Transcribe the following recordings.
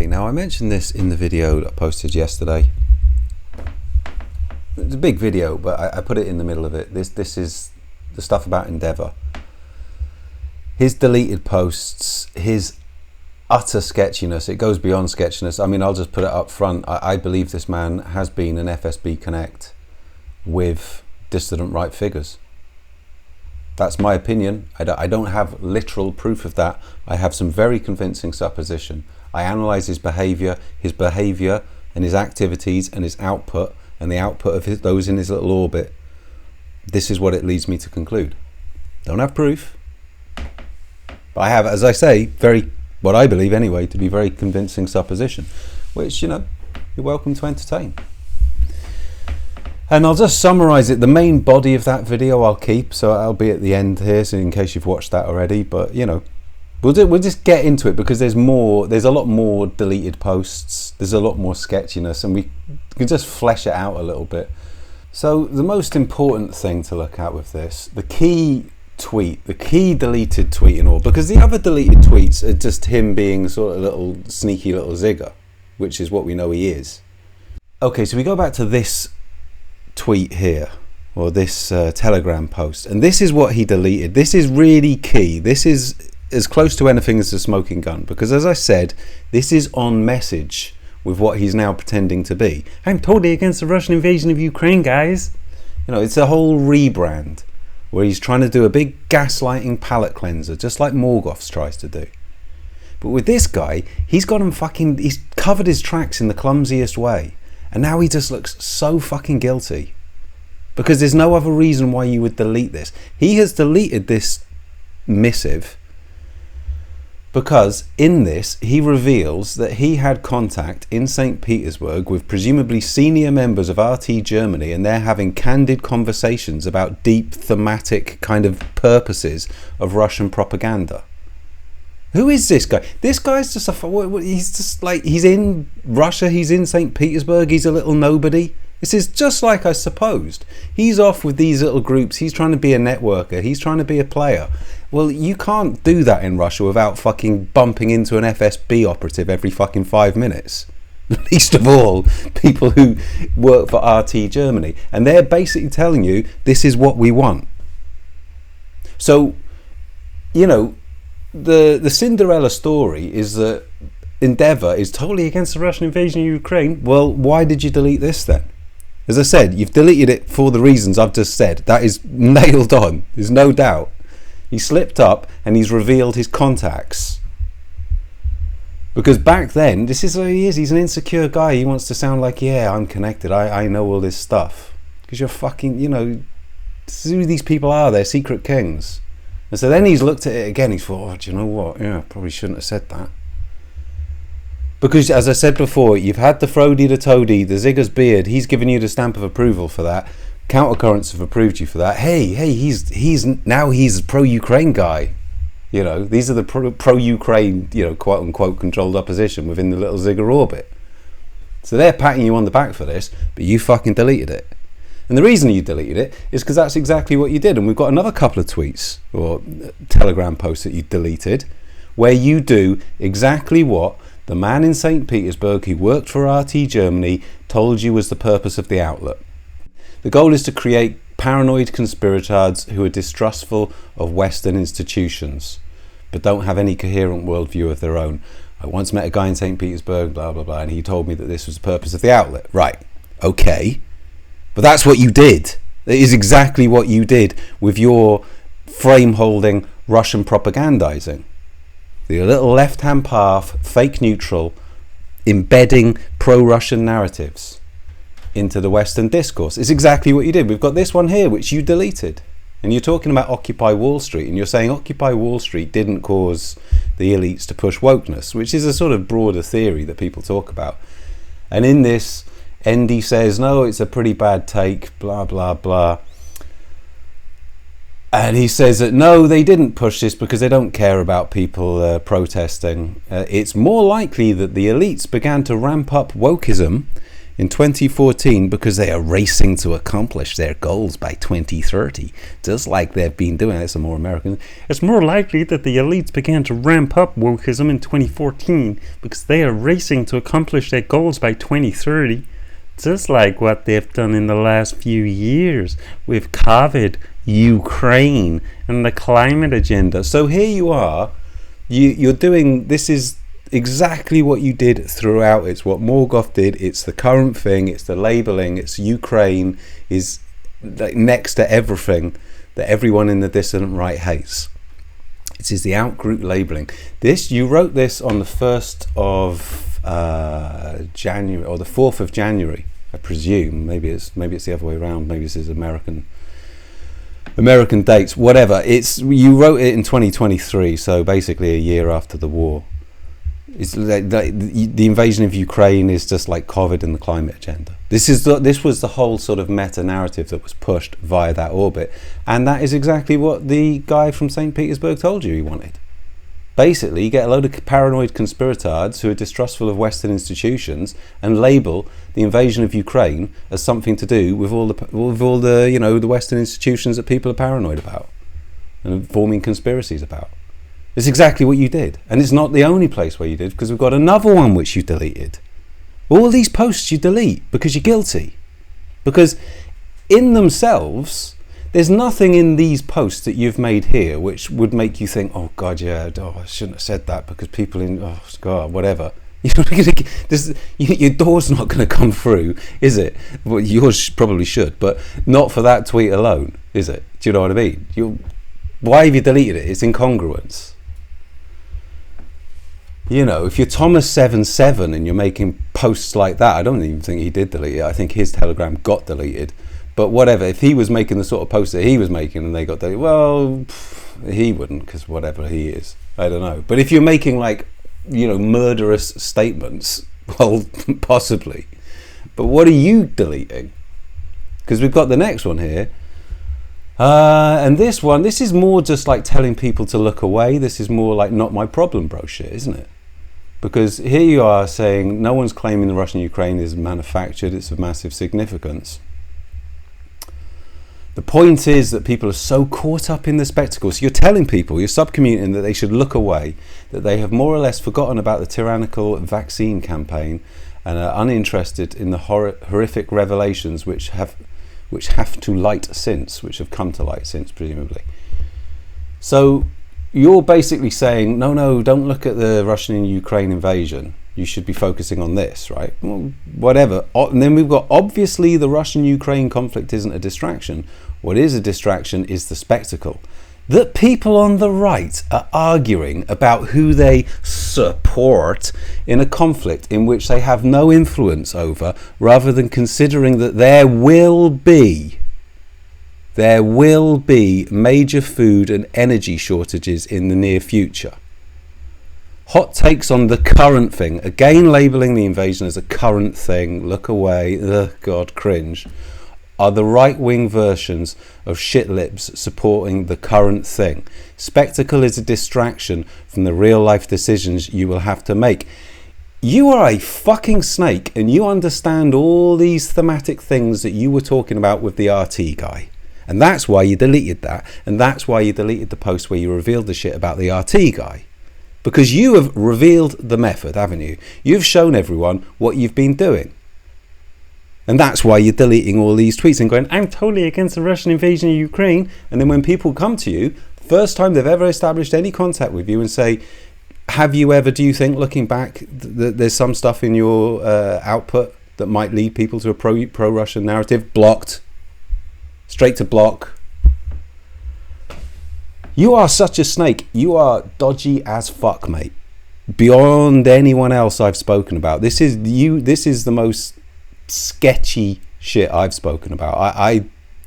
Okay, now I mentioned this in the video I posted yesterday. It's a big video, but I put it in the middle of it. This is the stuff about Endeavour. His deleted posts, his utter sketchiness, it goes beyond sketchiness. I mean, I'll just put it up front. I believe this man has been an FSB Connect with dissident right figures. That's my opinion. I don't have literal proof of that. I have some very convincing supposition. I analyse his behaviour and his activities and his output and the output of those in his little orbit. This is what it leads me to conclude. Don't have proof, but I have, as I say, what I believe anyway, to be very convincing supposition, which, you're welcome to entertain. And I'll just summarise it. The main body of that video I'll keep, so I'll be at the end here, so in case you've watched that already. But we'll just get into it, because there's a lot more deleted posts, there's a lot more sketchiness, and we can just flesh it out a little bit. So the most important thing to look at with this, the key tweet, the key deleted tweet and all, because the other deleted tweets are just him being sort of little sneaky little Zigger, which is what we know he is. Okay, so we go back to this tweet here, or this Telegram post, and this is what he deleted. This is really key. This is as close to anything as a smoking gun, because as I said, this is on message with what he's now pretending to be. I'm totally against the Russian invasion of Ukraine, guys. It's a whole rebrand where he's trying to do a big gaslighting palate cleanser, just like Morgoth's tries to do. But with this guy, he's covered his tracks in the clumsiest way, and now he just looks so fucking guilty, because there's no other reason why you would delete this. He has deleted this missive because in this he reveals that he had contact in St. Petersburg with presumably senior members of RT Germany, and they're having candid conversations about deep thematic kind of purposes of Russian propaganda. Who is this guy? This guy's just he's just like, he's in Russia, he's in St. Petersburg, he's a little nobody. This is just like I supposed. He's off with these little groups, he's trying to be a networker, he's trying to be a player. Well, you can't do that in Russia without fucking bumping into an FSB operative every fucking 5 minutes. Least of all, people who work for RT Germany. And they're basically telling you, this is what we want. So, the Cinderella story is that Endeavour is totally against the Russian invasion of Ukraine. Well, why did you delete this then? As I said, you've deleted it for the reasons I've just said. That is nailed on. There's no doubt. He slipped up and he's revealed his contacts. Because back then, this is who he is. He's an insecure guy. He wants to sound like, yeah, I'm connected. I know all this stuff. Because you're fucking, this is who these people are. They're secret kings. And so then he's looked at it again. He's thought, do you know what? Yeah, I probably shouldn't have said that. Because, as I said before, you've had the Frody, the Toady, the Zigger's beard. He's given you the stamp of approval for that. Countercurrents have approved you for that. Hey, he's a pro-Ukraine guy. These are the pro-Ukraine, quote unquote, controlled opposition within the little Zigger orbit. So they're patting you on the back for this, but you fucking deleted it. And the reason you deleted it is because that's exactly what you did. And we've got another couple of tweets or Telegram posts that you deleted, where you do exactly what the man in St. Petersburg who worked for RT Germany told you was the purpose of the outlet. The goal is to create paranoid conspirators who are distrustful of Western institutions, but don't have any coherent worldview of their own. I once met a guy in St. Petersburg, blah, blah, blah, and he told me that this was the purpose of the outlet. Right, okay. But that's what you did. It is exactly what you did with your frame-holding Russian propagandizing. The little left-hand path, fake neutral, embedding pro-Russian narratives into the Western discourse. It's exactly what you did. We've got this one here, which you deleted. And you're talking about Occupy Wall Street, and you're saying Occupy Wall Street didn't cause the elites to push wokeness, which is a sort of broader theory that people talk about. And in this, Andy says, no, it's a pretty bad take, blah, blah, blah. And he says that, no, they didn't push this because they don't care about people protesting. It's more likely that the elites began to ramp up wokeism in 2014 because they are racing to accomplish their goals by 2030, just like they've been doing. It's a more American. It's more likely that the elites began to ramp up wokeism in 2014 because they are racing to accomplish their goals by 2030, just like what they've done in the last few years with COVID, Ukraine, and the climate agenda. So here you are, you're doing, this is exactly what you did throughout. It's what Morgoth did. It's the current thing. It's the labeling. It's Ukraine is like next to everything that everyone in the dissident right hates. It is the outgroup labeling. This, you wrote this on the 1st of January, or the 4th of January, I presume. Maybe it's the other way around. Maybe this is American dates, whatever. You wrote it in 2023, so basically a year after the war. It's like the invasion of Ukraine is just like COVID and the climate agenda. This was the whole sort of meta narrative that was pushed via that orbit, and that is exactly what the guy from St. Petersburg told you he wanted. Basically, you get a load of paranoid conspirators who are distrustful of Western institutions and label the invasion of Ukraine as something to do with all the the Western institutions that people are paranoid about and forming conspiracies about. It's exactly what you did, and it's not the only place where you did, because we've got another one which you deleted. All these posts you delete because you're guilty, because in themselves there's nothing in these posts that you've made here which would make you think, oh God, yeah, I shouldn't have said that because people God, whatever. Your door's not going to come through, is it? Well, yours probably should, but not for that tweet alone, is it? Do you know what I mean? Why have you deleted it? It's incongruence. If you're Thomas77 and you're making posts like that, I don't even think he did delete it. I think his Telegram got deleted. But whatever, if he was making the sort of posts that he was making and they got deleted, well, he wouldn't, because whatever he is, I don't know. But if you're making murderous statements, well, possibly. But what are you deleting? Because we've got the next one here. And this is more just like telling people to look away. This is more like not my problem bro shit, isn't it? Because here you are saying no one's claiming the Russian-Ukraine is manufactured, it's of massive significance. The point is that people are so caught up in the spectacle. So you're telling people, you're subcommunicating that they should look away, that they have more or less forgotten about the tyrannical vaccine campaign and are uninterested in the horrific revelations which have come to light since, presumably. So you're basically saying, no, don't look at the Russian and Ukraine invasion. You should be focusing on this, right? Well, whatever. And then we've got, obviously, the Russian-Ukraine conflict isn't a distraction. What is a distraction is the spectacle. That people on the right are arguing about who they support in a conflict in which they have no influence over, rather than considering that there will be major food and energy shortages in the near future. Hot takes on the current thing, again labelling the invasion as a current thing, look away, ugh, God, cringe, are the right-wing versions of shit-lips supporting the current thing. Spectacle is a distraction from the real-life decisions you will have to make. You are a fucking snake, and you understand all these thematic things that you were talking about with the RT guy. And that's why you deleted that, and that's why you deleted the post where you revealed the shit about the RT guy. Because you have revealed the method, haven't you? You've shown everyone what you've been doing. And that's why you're deleting all these tweets and going, I'm totally against the Russian invasion of Ukraine. And then when people come to you, first time they've ever established any contact with you and say, have you ever, do you think, looking back, there's some stuff in your output that might lead people to a pro-Russian narrative? Blocked. Straight to block. You are such a snake. You are dodgy as fuck, mate. Beyond anyone else I've spoken about. This is the most sketchy shit I've spoken about.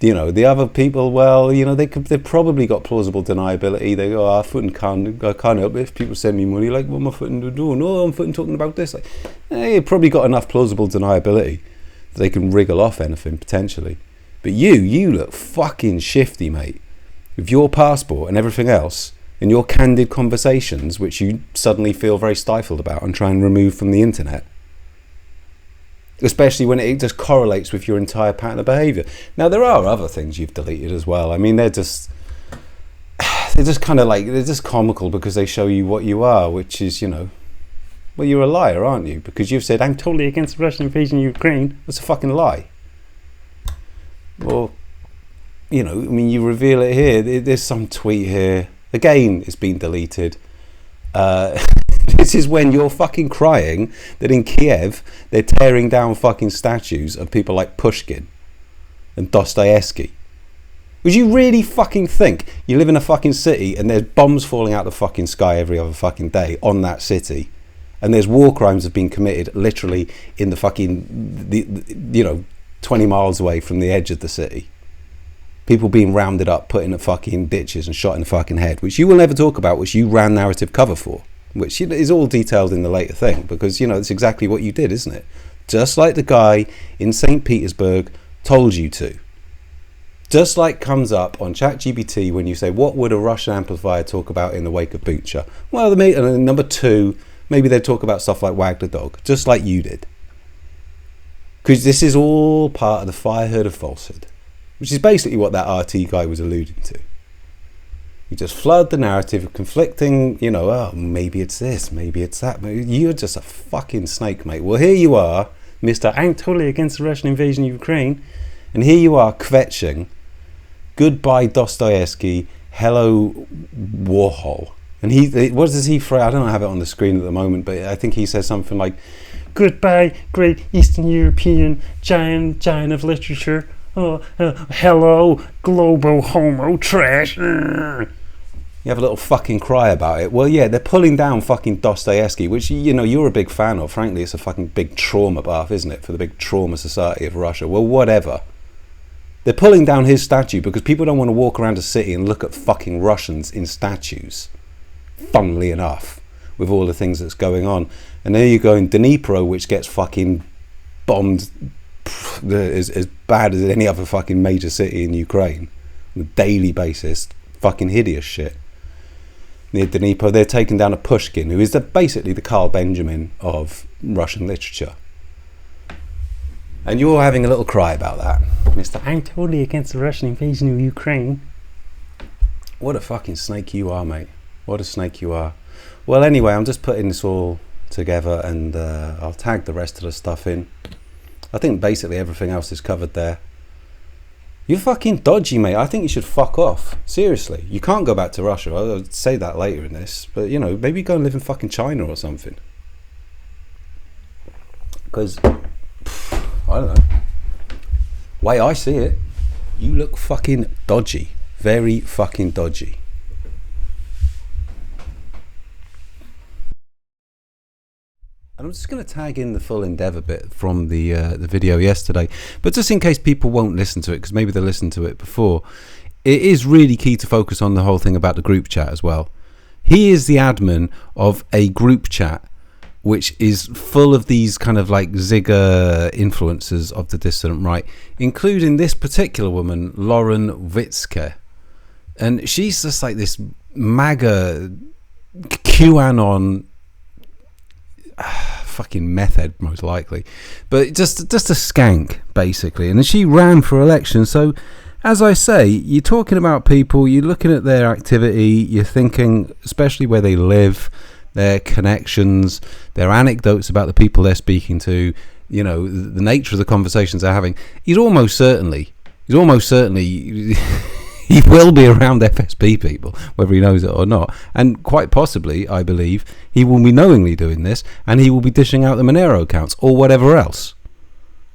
The other people, well, they've probably got plausible deniability. They go, I can't help it if people send me money. Like, what am I footing doing? No, I'm footing talking about this. Like, you've probably got enough plausible deniability that they can wriggle off anything potentially. But you look fucking shifty, mate. With your passport and everything else, and your candid conversations, which you suddenly feel very stifled about and try and remove from the internet. especially when it just correlates with your entire pattern of behaviour. Now, there are other things you've deleted as well. I mean, they're just kind of like, they're just comical because they show you what you are, which is, you know, well, you're a liar, aren't you? Because you've said, I'm totally against the Russian invasion of Ukraine. That's a fucking lie. Or, you know, I mean, you reveal it here. There's some tweet here. Again, it's been deleted. This is when you're fucking crying that in Kiev, they're tearing down fucking statues of people like Pushkin and Dostoevsky. Would you really fucking think you live in a fucking city and there's bombs falling out the fucking sky every other fucking day on that city, and there's war crimes have been committed literally in the fucking, you know, 20 miles away from the edge of the city? People being rounded up, put in the fucking ditches and shot in the fucking head, which you will never talk about, which you ran narrative cover for, which is all detailed in the later thing, because, you know, it's exactly what you did, isn't it? Just like the guy in St. Petersburg told you to. Just like comes up on ChatGPT when you say, what would a Russian amplifier talk about in the wake of Bucha? Well, number two, maybe they'd talk about stuff like Wag the Dog, just like you did. Because this is all part of the fire herd of falsehood, which is basically what that RT guy was alluding to. You just flood the narrative of conflicting, you know, oh, maybe it's this, maybe it's that. You're just a fucking snake, mate. Well, here you are, Mr. I'm totally against the Russian invasion of Ukraine. And here you are kvetching, goodbye Dostoevsky, hello Warhol. And what does he phrase? I don't have it on the screen at the moment, but I think he says something like, goodbye great Eastern European giant of literature. Hello global homo trash. You have a little fucking cry about it. Well, yeah, they're pulling down fucking Dostoevsky, which, you know, you're a big fan of. Frankly, it's a fucking big trauma bath, isn't it, for the big trauma society of Russia? Well, whatever. They're pulling down his statue because people don't want to walk around a city and look at fucking Russians in statues, funnily enough, with all the things that's going on. And there you go in Dnipro, which gets fucking bombed as bad as any other fucking major city in Ukraine on a daily basis. Fucking hideous shit. Near Dnipro, they're taking down a Pushkin, who is basically the Carl Benjamin of Russian literature. And you're having a little cry about that, Mr. I'm totally against the Russian invasion of Ukraine. What a fucking snake you are, mate. What a snake you are. Well, anyway, I'm just putting this all together, and I'll tag the rest of the stuff in. I think basically everything else is covered there. You're fucking dodgy, mate. I think you should fuck off. Seriously. You can't go back to Russia. I'll say that later in this. But, you know, maybe go and live in fucking China or something. Because, I don't know. Way I see it, you look fucking dodgy. Very fucking dodgy. And I'm just going to tag in the full Endeavour bit from the video yesterday, but just in case people won't listen to it, because maybe they listened to it before, it is really key to focus on the whole thing about the group chat as well. He is the admin of a group chat which is full of these kind of like Zigger influencers of the dissident right, including this particular woman, Lauren Witzke. And she's just like this MAGA QAnon fucking meth head, most likely, but just a skank basically. And then she ran for election. So as I say, you're talking about people, you're looking at their activity, you're thinking especially where they live, their connections, their anecdotes about the people they're speaking to, you know, the nature of the conversations they're having. He's almost certainly he will be around FSB people, whether he knows it or not. And quite possibly, I believe, he will be knowingly doing this, and he will be dishing out the Monero accounts or whatever else.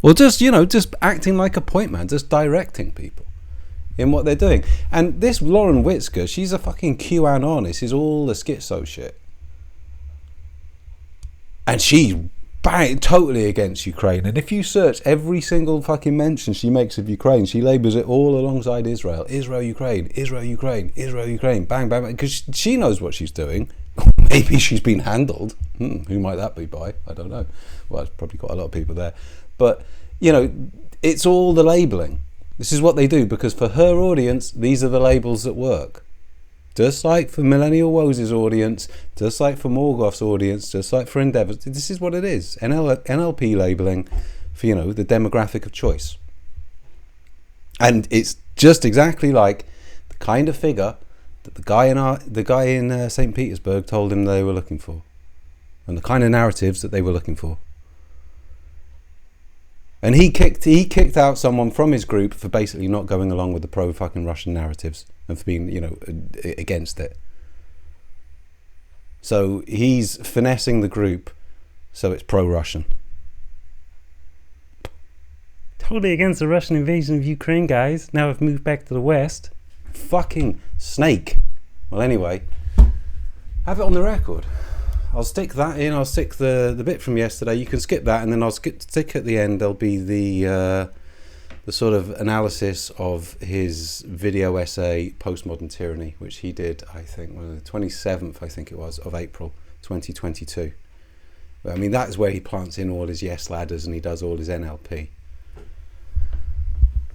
Or just, you know, just acting like a point man, just directing people in what they're doing. And this Lauren Witzke, she's a fucking QAnon. This is all the schizo shit. And she's totally against Ukraine. And if you search every single fucking mention she makes of Ukraine, she labels it all alongside Israel. Israel, Ukraine, Israel, Ukraine, Israel, Ukraine, bang, bang, bang. Because she knows what she's doing. Maybe she's been handled. Who might that be by? I don't know. Well, there's probably got a lot of people there. But, you know, it's all the labeling. This is what they do, because for her audience, these are the labels that work. Just like for Millennial Woes' audience, just like for Morgoth's audience, just like for Endeavour. This is what it is. NLP labeling for, you know, the demographic of choice. And it's just exactly like the kind of figure that the guy in St. Petersburg told him they were looking for, and the kind of narratives that they were looking for. And he kicked out someone from his group for basically not going along with the pro-fucking Russian narratives and for being, you know, against it. So he's finessing the group so it's pro-Russian. Totally against the Russian invasion of Ukraine, guys. Now I've moved back to the West. Fucking snake. Well, anyway, have it on the record. I'll stick that in. I'll stick the bit from yesterday. You can skip that, and then I'll stick at the end. There'll be the sort of analysis of his video essay, Postmodern Tyranny, which he did, I think, the 27th, I think it was, of April 2022. I mean, that's where he plants in all his yes ladders and he does all his NLP.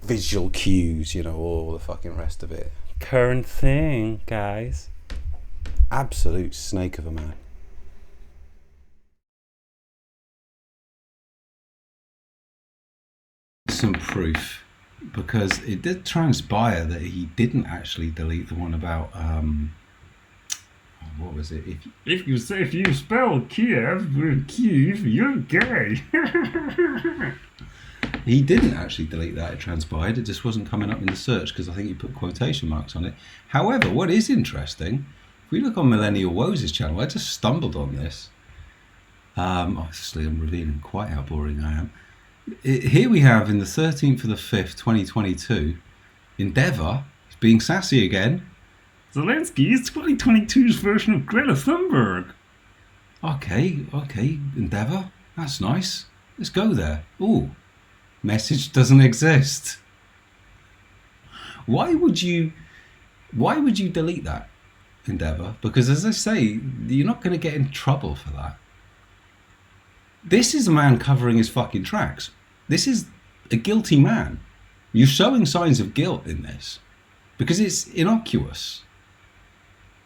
Visual cues, you know, all the fucking rest of it. Current thing, guys. Absolute snake of a man. Some proof, because it did transpire that he didn't actually delete the one about what was it? If you spell Kiev with Kiev, you're gay. He didn't actually delete that, it transpired. It just wasn't coming up in the search because I think he put quotation marks on it. However, what is interesting, if we look on Millennial Woes' channel, I just stumbled on this. Obviously, I'm revealing quite how boring I am. Here we have in the 13th of the 5th, 2022, Endeavour is being sassy again. Zelensky is 2022's version of Greta Thunberg. Okay, Endeavour, that's nice. Let's go there. Ooh, message doesn't exist. Why would you delete that, Endeavour? Because as I say, you're not going to get in trouble for that. This is a man covering his fucking tracks. This is a guilty man. You're showing signs of guilt in this because it's innocuous.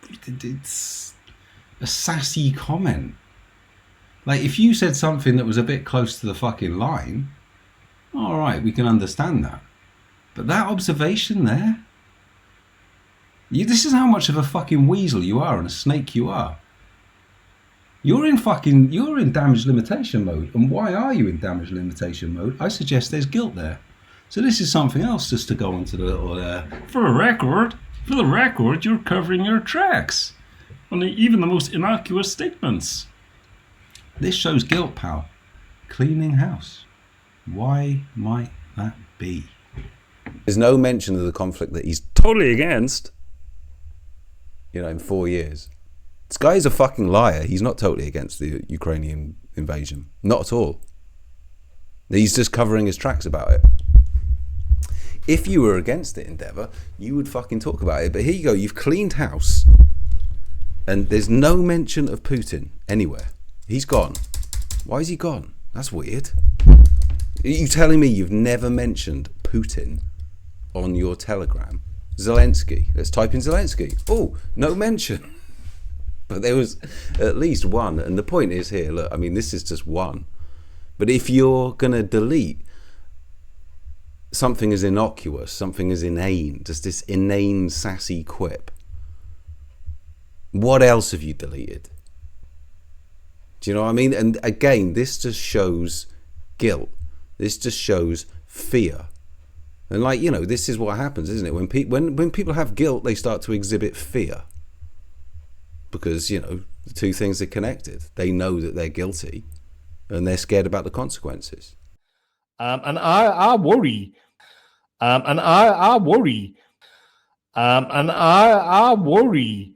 It's a sassy comment. Like, if you said something that was a bit close to the fucking line, all right, we can understand that. But that observation there, this is how much of a fucking weasel you are and a snake you are. You're in damage limitation mode. And why are you in damage limitation mode? I suggest there's guilt there. So this is something else just to go into the little For the record, you're covering your tracks on even the most innocuous statements. This shows guilt, pal. Cleaning house. Why might that be? There's no mention of the conflict that he's totally against, you know, in 4 years. This guy is a fucking liar. He's not totally against the Ukrainian invasion. Not at all. He's just covering his tracks about it. If you were against it, Endeavour, you would fucking talk about it. But here you go. You've cleaned house. And there's no mention of Putin anywhere. He's gone. Why is he gone? That's weird. Are you telling me you've never mentioned Putin on your Telegram? Zelensky. Let's type in Zelensky. Oh, no mention. But there was at least one. And the point is here, look, I mean, this is just one. But if you're going to delete something as innocuous, something as inane, just this inane, sassy quip, what else have you deleted? Do you know what I mean? And again, this just shows guilt. This just shows fear. And like, you know, this is what happens, isn't it? When people have guilt, they start to exhibit fear. Because, you know, the two things are connected. They know that they're guilty and they're scared about the consequences. And I worry. And I worry. And I worry.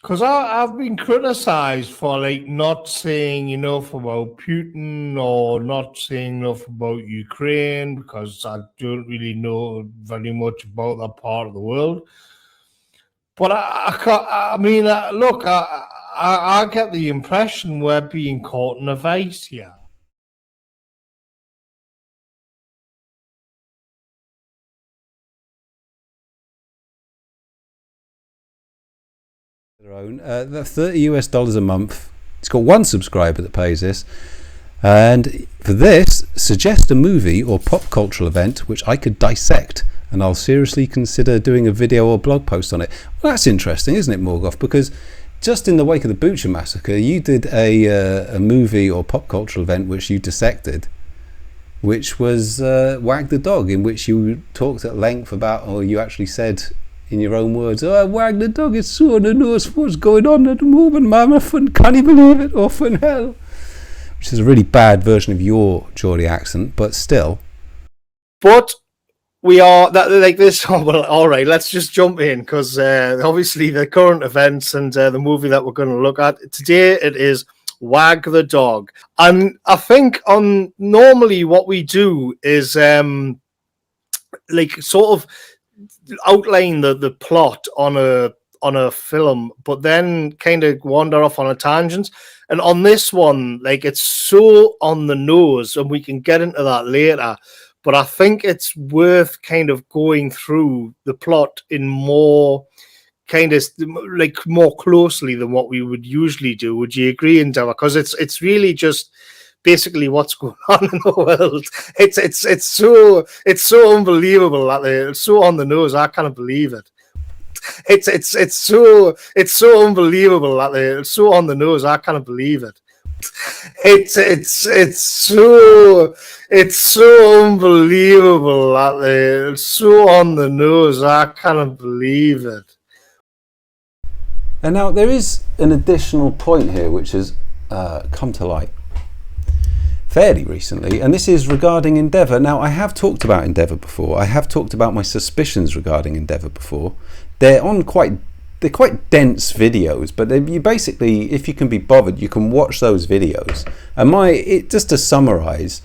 Because I've been criticized for, like, not saying enough about Putin or not saying enough about Ukraine because I don't really know very much about that part of the world. But I get the impression we're being caught in a vice here. The $30 a month. It's got one subscriber that pays this, and for this says, suggest a movie or pop cultural event which I could dissect, and I'll seriously consider doing a video or blog post on it. Well, that's interesting, isn't it, Morgoth? Because just in the wake of the Butcher Massacre, you did a movie or pop cultural event which you dissected, which was Wag the Dog, in which you talked at length about, or you actually said in your own words, "Oh, Wag the Dog is so on the nose what's going on at the moment, man. I can't even believe it, oh, for hell." Which is a really bad version of your Geordie accent, but still. But we are that like this. Oh, well, all right. Let's just jump in because obviously the current events and the movie that we're going to look at today, it is Wag the Dog, and I think on normally what we do is like sort of outline the plot on a film, but then kind of wander off on a tangent. And on this one, like, it's so on the nose, and we can get into that later. But I think it's worth kind of going through the plot in more kind of like more closely than what we would usually do. Would you agree, Endeavour? Because it's really just basically what's going on in the world. It's so unbelievable that it's so on the nose. I can't believe it. It's so unbelievable that it's so on the nose. I can't believe it. It's so unbelievable that it's so on the nose. I can't believe it. And now there is an additional point here which has come to light fairly recently, and this is regarding Endeavour. Now, I have talked about Endeavour before. I have talked about my suspicions regarding Endeavour before. They're quite dense videos, but you basically, if you can be bothered, you can watch those videos. And just to summarise,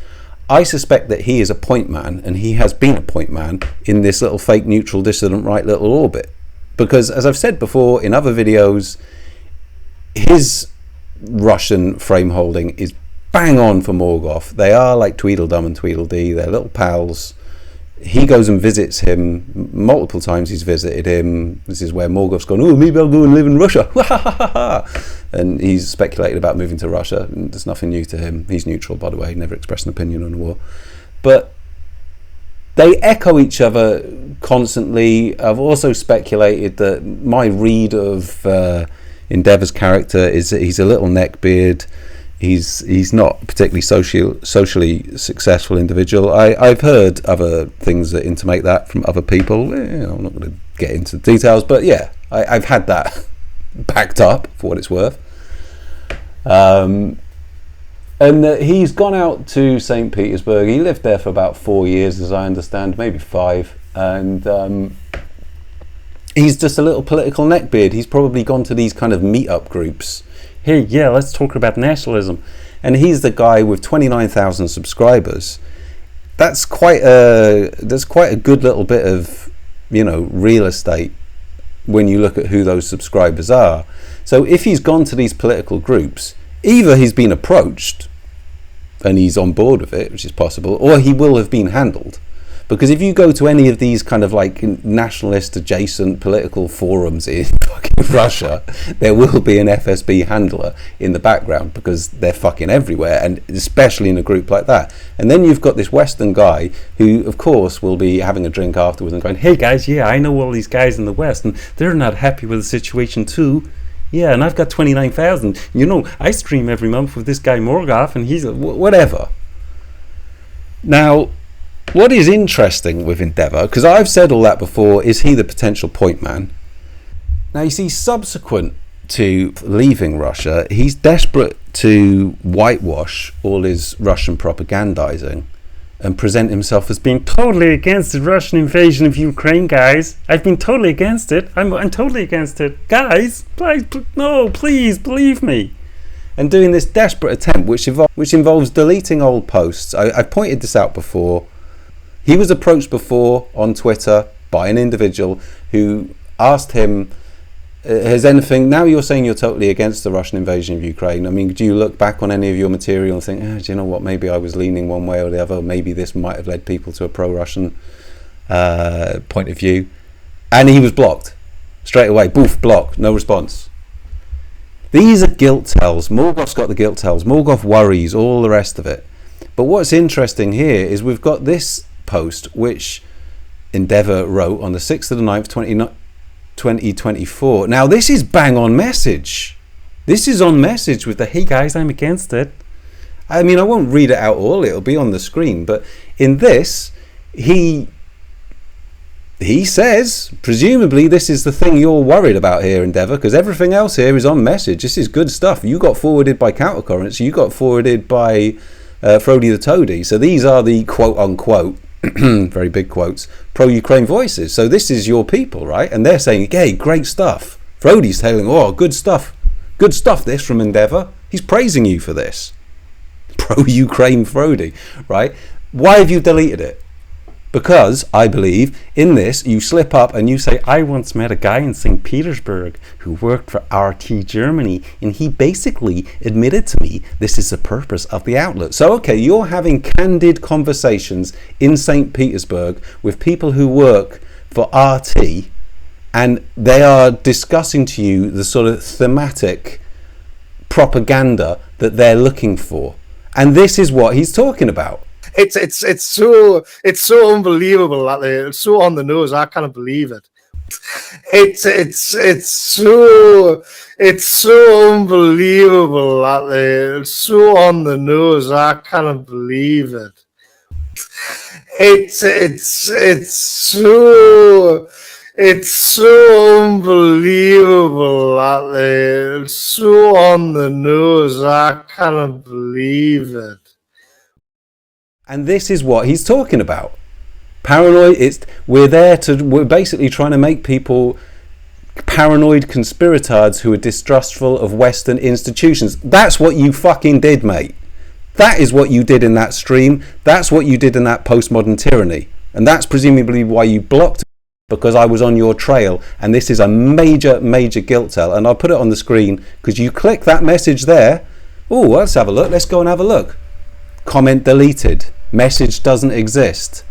I suspect that he is a point man, and he has been a point man in this little fake neutral dissident right little orbit. Because, as I've said before in other videos, his Russian frame holding is bang on for Morgoth. They are like Tweedledum and Tweedledee. They're little pals. He goes and visits him multiple times. He's visited him. This is where Morgoth's gone, "Oh, maybe I'll go and live in Russia." And he's speculated about moving to Russia. And there's nothing new to him. He's neutral, by the way. Never expressed an opinion on the war. But they echo each other constantly. I've also speculated that my read of Endeavour's character is that he's a little neckbeard. He's not a particularly socially successful individual. I've heard other things that intimate that from other people. I'm not going to get into the details, but yeah, I've had that backed up for what it's worth. And he's gone out to St. Petersburg. He lived there for about 4 years, as I understand, maybe 5. And he's just a little political neckbeard. He's probably gone to these kind of meet-up groups. Hey, yeah, let's talk about nationalism. And he's the guy with 29,000 subscribers. That's quite a good little bit of, real estate when you look at who those subscribers are. So if he's gone to these political groups, either he's been approached and he's on board with it, which is possible, or he will have been handled. Because if you go to any of these kind of like nationalist adjacent political forums in fucking Russia, there will be an FSB handler in the background because they're fucking everywhere, and especially in a group like that. And then you've got this Western guy who, of course, will be having a drink afterwards and going, "Hey guys, yeah, I know all these guys in the West and they're not happy with the situation too. Yeah, and I've got 29,000. I stream every month with this guy Morgoth and he's whatever." Now, what is interesting with Endeavour, because I've said all that before, is he the potential point man? Now, you see, subsequent to leaving Russia, he's desperate to whitewash all his Russian propagandizing and present himself as being totally against the Russian invasion of Ukraine, guys. I've been totally against it. I'm totally against it. Guys, please believe me. And doing this desperate attempt, which involves deleting old posts. I've pointed this out before. He was approached before on Twitter by an individual who asked him, has anything, now you're saying you're totally against the Russian invasion of Ukraine. I mean, do you look back on any of your material and think, do you know what, maybe I was leaning one way or the other, maybe this might have led people to a pro-Russian point of view? And he was blocked. Straight away, boof, blocked, no response. These are guilt tells. Morgoth's got the guilt tells. Morgoth worries, all the rest of it. But what's interesting here is we've got this post which Endeavour wrote on the 6th of the 9th, 2024. Now this is bang on message. This is on message with the "hey guys, I'm against it." I mean, I won't read it out all, it'll be on the screen, but in this he says, presumably this is the thing you're worried about here, Endeavour, because everything else here is on message. This is good stuff. You got forwarded by Countercurrents, you got forwarded by Frody the Toady. So these are the quote-unquote, very big quotes, pro-Ukraine voices. So this is your people, right? And they're saying, hey, great stuff. Frody's telling, oh, good stuff this from Endeavour. He's praising you for this. Pro-Ukraine Frody, right? Why have you deleted it? Because I believe in this you slip up and you say, I once met a guy in St. Petersburg who worked for RT Germany, and he basically admitted to me this is the purpose of the outlet. So okay, you're having candid conversations in St. Petersburg with people who work for RT, and they are discussing to you the sort of thematic propaganda that they're looking for. And this is what he's talking about. It's so unbelievable that it's so on the nose. I can't believe it. It's so unbelievable that it's so on the nose. I can't believe it. It's so unbelievable that it's so on the nose. I can't believe it. And this is what he's talking about. Paranoid. We're basically trying to make people paranoid conspiratards who are distrustful of Western institutions. That's what you fucking did, mate. That is what you did in that stream. That's what you did in that postmodern tyranny. And that's presumably why you blocked me, because I was on your trail. And this is a major, major guilt tell. And I'll put it on the screen because you click that message there. Oh, let's have a look. Let's go and have a look. Comment deleted. Message doesn't exist.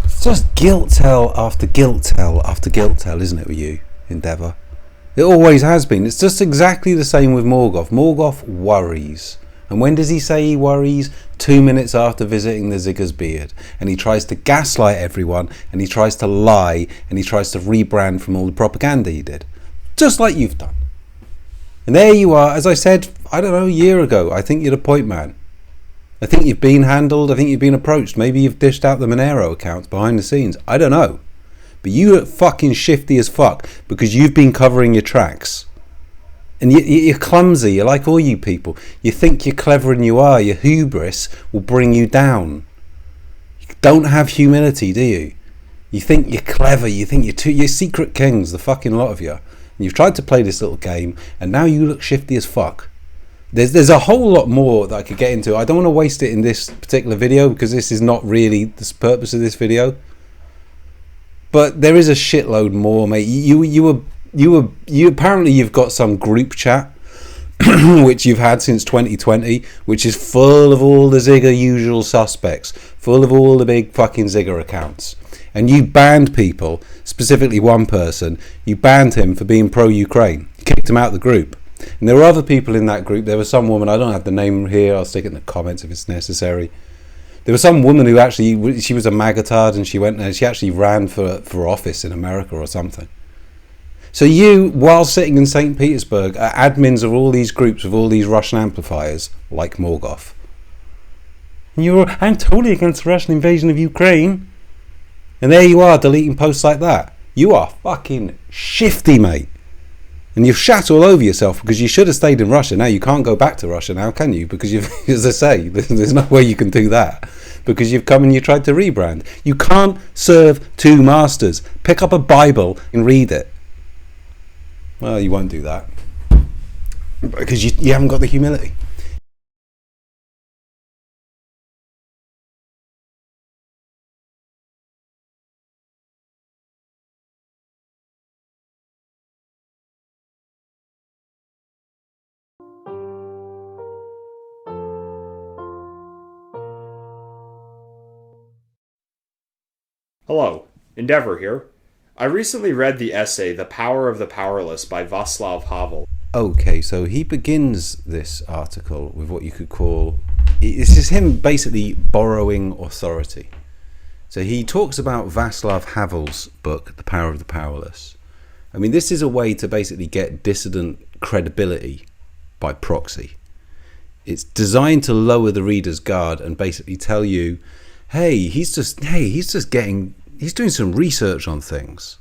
It's just guilt tell after guilt tell after guilt tell, isn't it, with you, Endeavour? It always has been. It's just exactly the same with Morgoth. Morgoth worries. And when does he say he worries? 2 minutes after visiting the Zigger's beard. And he tries to gaslight everyone, and he tries to lie, and he tries to rebrand from all the propaganda he did. Just like you've done. And there you are, as I said, I don't know, a year ago. I think you're the point man. I think you've been handled. I think you've been approached. Maybe you've dished out the Monero accounts behind the scenes. I don't know. But you are fucking shifty as fuck because you've been covering your tracks. And you're clumsy. You're like all you people. You think you're cleverer than you are. Your hubris will bring you down. You don't have humility, do you? You think you're clever. You think you're secret kings, the fucking lot of you. And you've tried to play this little game, and now you look shifty as fuck. There's a whole lot more that I could get into. I don't want to waste it in this particular video because this is not really the purpose of this video. But there is a shitload more, mate. You apparently you've got some group chat which you've had since 2020, which is full of all the Zigger usual suspects, full of all the big fucking Zigger accounts. And you banned people, specifically one person. You banned him for being pro-Ukraine. Kicked him out of the group. And there were other people in that group. There was some woman, I don't have the name here, I'll stick it in the comments if it's necessary. There was some woman who actually, she was a magatard, and she went and she actually ran for office in America or something. So you, while sitting in St. Petersburg, are admins of all these groups with all these Russian amplifiers, like Morgoth. And I'm totally against the Russian invasion of Ukraine. And there you are, deleting posts like that. You are fucking shifty, mate. And you've shat all over yourself because you should have stayed in Russia. Now you can't go back to Russia now, can you? Because you've, as I say, there's no way you can do that. Because you've come and you tried to rebrand. You can't serve two masters. Pick up a Bible and read it. Well, you won't do that. Because you haven't got the humility. Hello, Endeavour here. I recently read the essay The Power of the Powerless by Václav Havel. Okay, so he begins this article with what you could call this is him basically borrowing authority. So he talks about Václav Havel's book, The Power of the Powerless. I mean, this is a way to basically get dissident credibility by proxy. It's designed to lower the reader's guard and basically tell you, he's doing some research on things.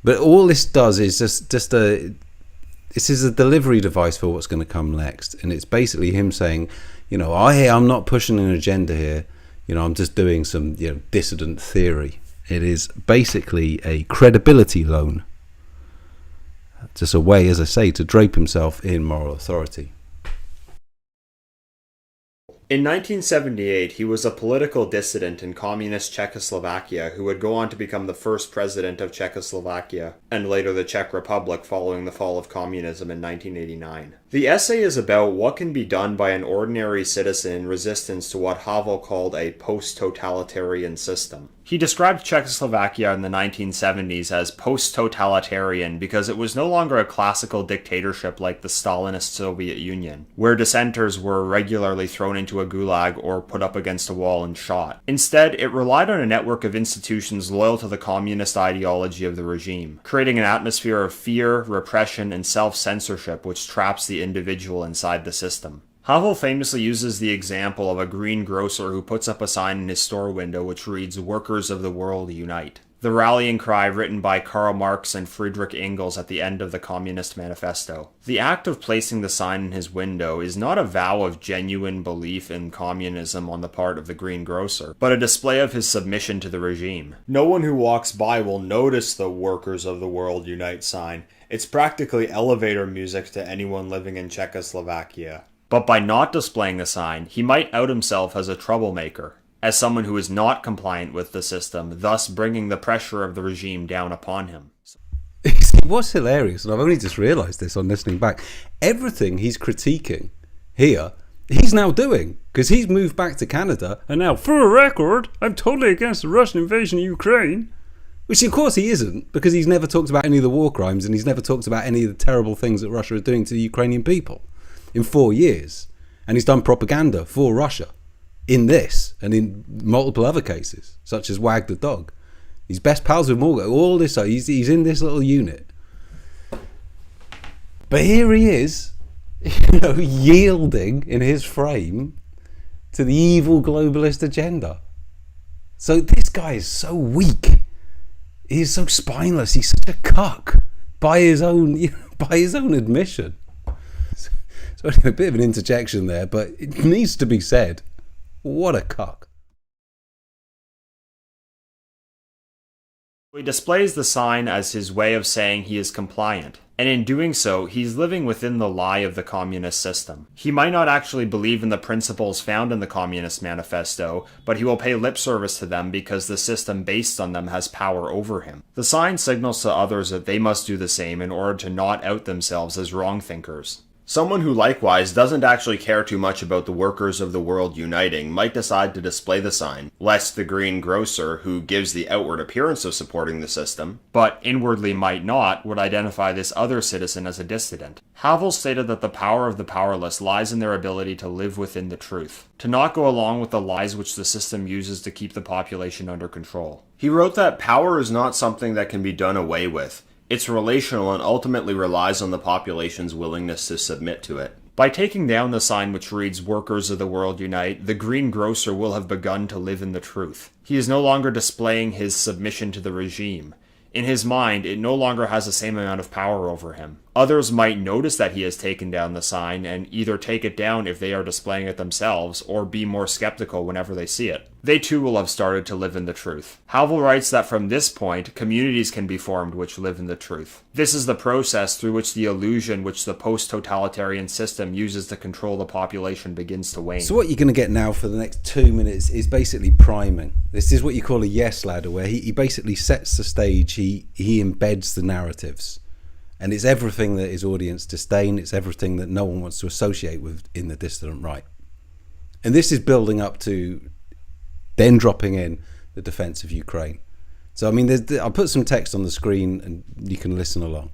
But all this does is this is a delivery device for what's going to come next. And it's basically him saying, I'm not pushing an agenda here. I'm just doing some, dissident theory. It is basically a credibility loan. Just a way, as I say, to drape himself in moral authority. In 1978, he was a political dissident in communist Czechoslovakia who would go on to become the first president of Czechoslovakia, and later the Czech Republic following the fall of communism in 1989. The essay is about what can be done by an ordinary citizen in resistance to what Havel called a post-totalitarian system. He described Czechoslovakia in the 1970s as post-totalitarian because it was no longer a classical dictatorship like the Stalinist Soviet Union, where dissenters were regularly thrown into a gulag or put up against a wall and shot. Instead, it relied on a network of institutions loyal to the communist ideology of the regime, creating an atmosphere of fear, repression, and self-censorship which traps the individual inside the system. Havel famously uses the example of a greengrocer who puts up a sign in his store window which reads, "Workers of the world unite," the rallying cry written by Karl Marx and Friedrich Engels at the end of the Communist Manifesto. The act of placing the sign in his window is not a vow of genuine belief in communism on the part of the greengrocer, but a display of his submission to the regime. No one who walks by will notice the "Workers of the world unite" sign. It's practically elevator music to anyone living in Czechoslovakia. But by not displaying the sign, he might out himself as a troublemaker, as someone who is not compliant with the system, thus bringing the pressure of the regime down upon him. What's hilarious, and I've only just realised this on listening back, everything he's critiquing here, he's now doing, because he's moved back to Canada, and now, for a record, I'm totally against the Russian invasion of Ukraine. Which of course he isn't, because he's never talked about any of the war crimes, and he's never talked about any of the terrible things that Russia is doing to the Ukrainian people in 4 years. And he's done propaganda for Russia in this and in multiple other cases, such as Wag the Dog. He's best pals with Morgan, all this, he's in this little unit. But here he is, yielding in his frame to the evil globalist agenda. So this guy is so weak. He's so spineless. He's such a cuck by his own admission. So a bit of an interjection there, but it needs to be said. What a cuck. He displays the sign as his way of saying he is compliant, and in doing so, he's living within the lie of the communist system. He might not actually believe in the principles found in the Communist Manifesto, but he will pay lip service to them because the system based on them has power over him. The sign signals to others that they must do the same in order to not out themselves as wrong thinkers. Someone who likewise doesn't actually care too much about the workers of the world uniting might decide to display the sign, lest the greengrocer, who gives the outward appearance of supporting the system, but inwardly might not, would identify this other citizen as a dissident. Havel stated that the power of the powerless lies in their ability to live within the truth, to not go along with the lies which the system uses to keep the population under control. He wrote that power is not something that can be done away with. It's relational and ultimately relies on the population's willingness to submit to it. By taking down the sign which reads "Workers of the World Unite," the greengrocer will have begun to live in the truth. He is no longer displaying his submission to the regime. In his mind, it no longer has the same amount of power over him. Others might notice that he has taken down the sign and either take it down if they are displaying it themselves or be more skeptical whenever they see it. They too will have started to live in the truth. Havel writes that from this point, communities can be formed which live in the truth. This is the process through which the illusion which the post-totalitarian system uses to control the population begins to wane. So what you're going to get now for the next 2 minutes is basically priming. This is what you call a yes ladder, where he basically sets the stage, he embeds the narratives. And it's everything that his audience disdain, it's everything that no one wants to associate with in the dissident right. And this is building up to then dropping in the defense of Ukraine. So, I mean, I'll put some text on the screen and you can listen along.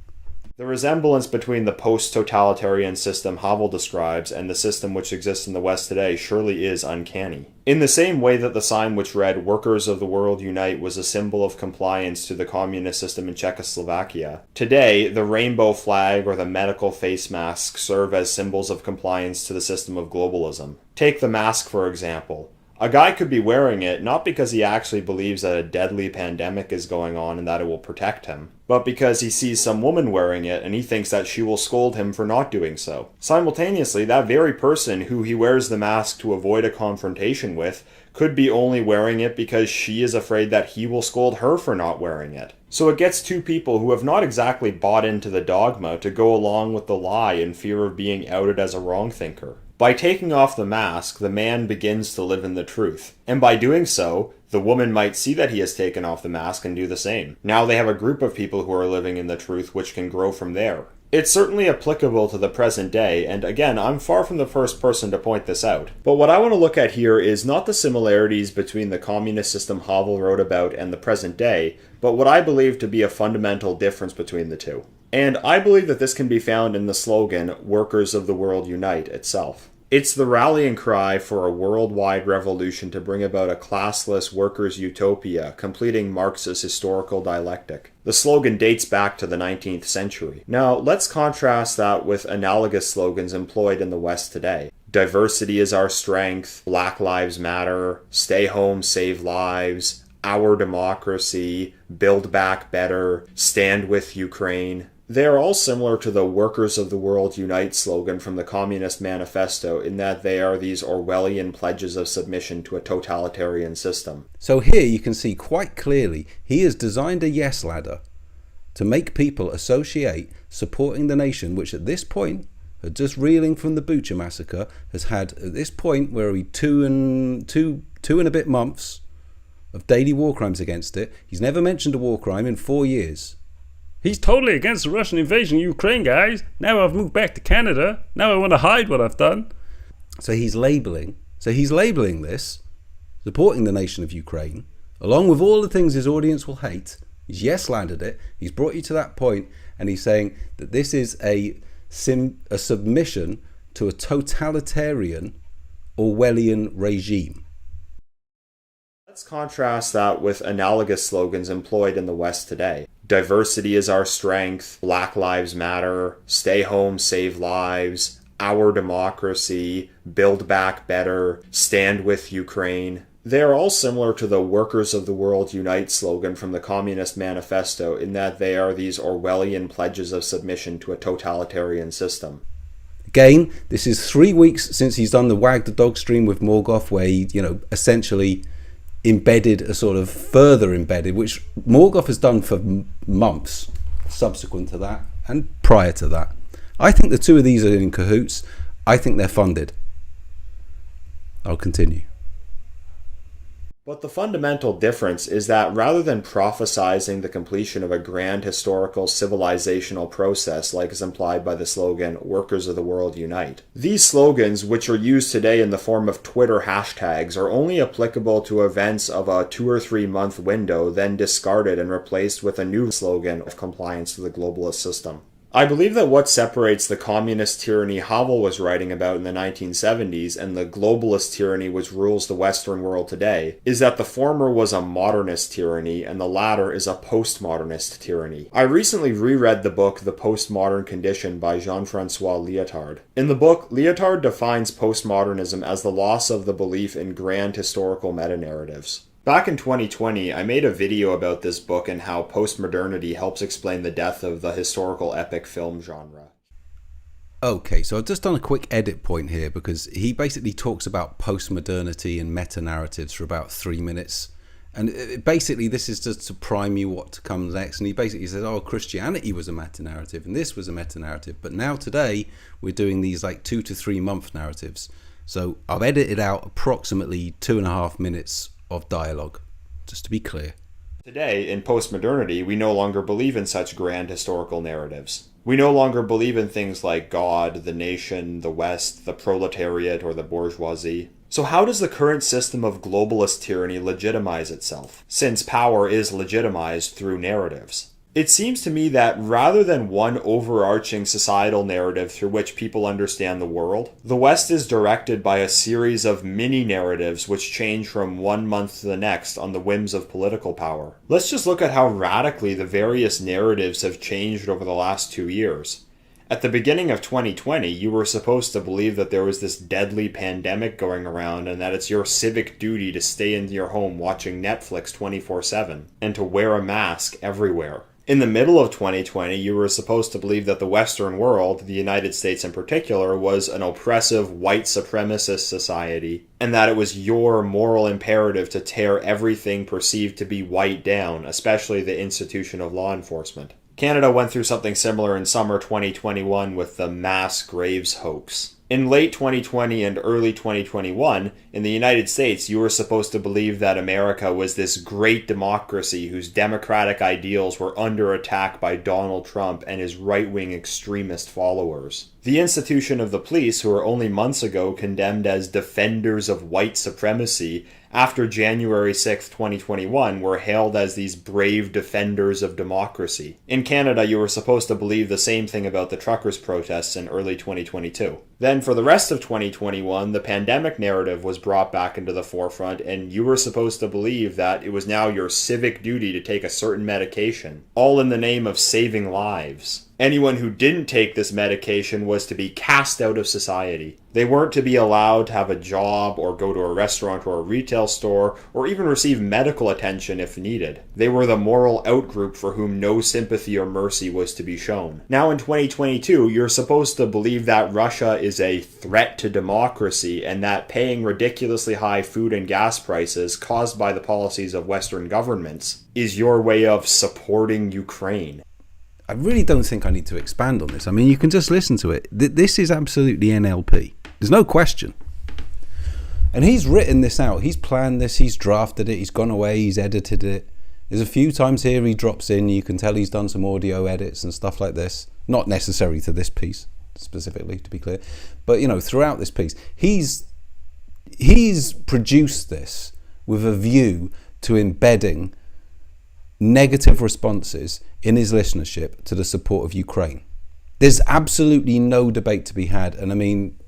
The resemblance between the post-totalitarian system Havel describes and the system which exists in the West today surely is uncanny. In the same way that the sign which read "Workers of the World Unite" was a symbol of compliance to the communist system in Czechoslovakia, today the rainbow flag or the medical face mask serve as symbols of compliance to the system of globalism. Take the mask, for example. A guy could be wearing it not because he actually believes that a deadly pandemic is going on and that it will protect him, but because he sees some woman wearing it and he thinks that she will scold him for not doing so. Simultaneously, that very person who he wears the mask to avoid a confrontation with could be only wearing it because she is afraid that he will scold her for not wearing it. So it gets two people who have not exactly bought into the dogma to go along with the lie in fear of being outed as a wrong thinker. By taking off the mask, the man begins to live in the truth. And by doing so, the woman might see that he has taken off the mask and do the same. Now they have a group of people who are living in the truth which can grow from there. It's certainly applicable to the present day, and again, I'm far from the first person to point this out. But what I want to look at here is not the similarities between the communist system Havel wrote about and the present day, but what I believe to be a fundamental difference between the two. And I believe that this can be found in the slogan, "Workers of the World Unite" itself. It's the rallying cry for a worldwide revolution to bring about a classless workers' utopia, completing Marx's historical dialectic. The slogan dates back to the 19th century. Now, let's contrast that with analogous slogans employed in the West today. Diversity is our strength, Black Lives Matter, Stay Home, Save Lives, Our Democracy, Build Back Better, Stand with Ukraine. They are all similar to the Workers of the World Unite slogan from the Communist Manifesto in that they are these Orwellian pledges of submission to a totalitarian system. So here you can see quite clearly he has designed a yes ladder to make people associate supporting the nation, which at this point, just reeling from the Bucha massacre, has had at this point where we two and a bit months of daily war crimes against it. He's never mentioned a war crime in 4 years. He's totally against the Russian invasion of Ukraine, guys. Now I've moved back to Canada. Now I want to hide what I've done. So he's labeling this, supporting the nation of Ukraine, along with all the things his audience will hate. He's yes-landed it. He's brought you to that point, and he's saying that this is a submission to a totalitarian Orwellian regime. Let's contrast that with analogous slogans employed in the West today. Diversity is our strength, Black Lives Matter, Stay Home, Save Lives, Our Democracy, Build Back Better, Stand with Ukraine. They are all similar to the Workers of the World Unite slogan from the Communist Manifesto in that they are these Orwellian pledges of submission to a totalitarian system. Again, this is 3 weeks since he's done the Wag the Dog stream with Morgoth, where he, essentially embedded a sort of further embedded, which Morgoth has done for months subsequent to that and prior to that. I think the two of these are in cahoots. I think they're funded. I'll continue. But the fundamental difference is that rather than prophesizing the completion of a grand historical civilizational process like is implied by the slogan, Workers of the World Unite, these slogans, which are used today in the form of Twitter hashtags, are only applicable to events of a 2 or 3 month window, then discarded and replaced with a new slogan of compliance to the globalist system. I believe that what separates the communist tyranny Havel was writing about in the 1970s and the globalist tyranny which rules the Western world today is that the former was a modernist tyranny and the latter is a postmodernist tyranny. I recently reread the book The Postmodern Condition by Jean-François Lyotard. In the book, Lyotard defines postmodernism as the loss of the belief in grand historical meta-narratives. Back in 2020, I made a video about this book and how postmodernity helps explain the death of the historical epic film genre. Okay, so I've just done a quick edit point here because he basically talks about postmodernity and meta-narratives for about 3 minutes. And basically this is just to prime you what comes next. And he basically says, Christianity was a meta-narrative and this was a meta-narrative. But now today we're doing these like 2 to 3 month narratives. So I've edited out approximately 2.5 minutes of dialogue, just to be clear. Today, in postmodernity, we no longer believe in such grand historical narratives. We no longer believe in things like God, the nation, the West, the proletariat, or the bourgeoisie. So how does the current system of globalist tyranny legitimize itself, since power is legitimized through narratives? It seems to me that rather than one overarching societal narrative through which people understand the world, the West is directed by a series of mini-narratives which change from one month to the next on the whims of political power. Let's just look at how radically the various narratives have changed over the last 2 years. At the beginning of 2020, you were supposed to believe that there was this deadly pandemic going around and that it's your civic duty to stay in your home watching Netflix 24/7 and to wear a mask everywhere. In the middle of 2020, you were supposed to believe that the Western world, the United States in particular, was an oppressive white supremacist society, and that it was your moral imperative to tear everything perceived to be white down, especially the institution of law enforcement. Canada went through something similar in summer 2021 with the mass graves hoax. In late 2020 and early 2021, in the United States, you were supposed to believe that America was this great democracy whose democratic ideals were under attack by Donald Trump and his right-wing extremist followers. The institution of the police, who were only months ago condemned as defenders of white supremacy, after January 6, 2021, were hailed as these brave defenders of democracy. In Canada, you were supposed to believe the same thing about the truckers' protests in early 2022. Then, for the rest of 2021, the pandemic narrative was brought back into the forefront, and you were supposed to believe that it was now your civic duty to take a certain medication, all in the name of saving lives. Anyone who didn't take this medication was to be cast out of society. They weren't to be allowed to have a job or go to a restaurant or a retail store or even receive medical attention if needed. They were the moral outgroup for whom no sympathy or mercy was to be shown. Now in 2022, you're supposed to believe that Russia is a threat to democracy and that paying ridiculously high food and gas prices caused by the policies of Western governments is your way of supporting Ukraine. I really don't think I need to expand on this. I mean, you can just listen to it. This is absolutely NLP. There's no question. And he's written this out. He's planned this. He's drafted it. He's gone away. He's edited it. There's a few times here he drops in. You can tell he's done some audio edits and stuff like this. Not necessary to this piece specifically, to be clear. But, you know, throughout this piece, he's produced this with a view to embedding negative responses in his listenership to the support of Ukraine. There's absolutely no debate to be had, and I mean,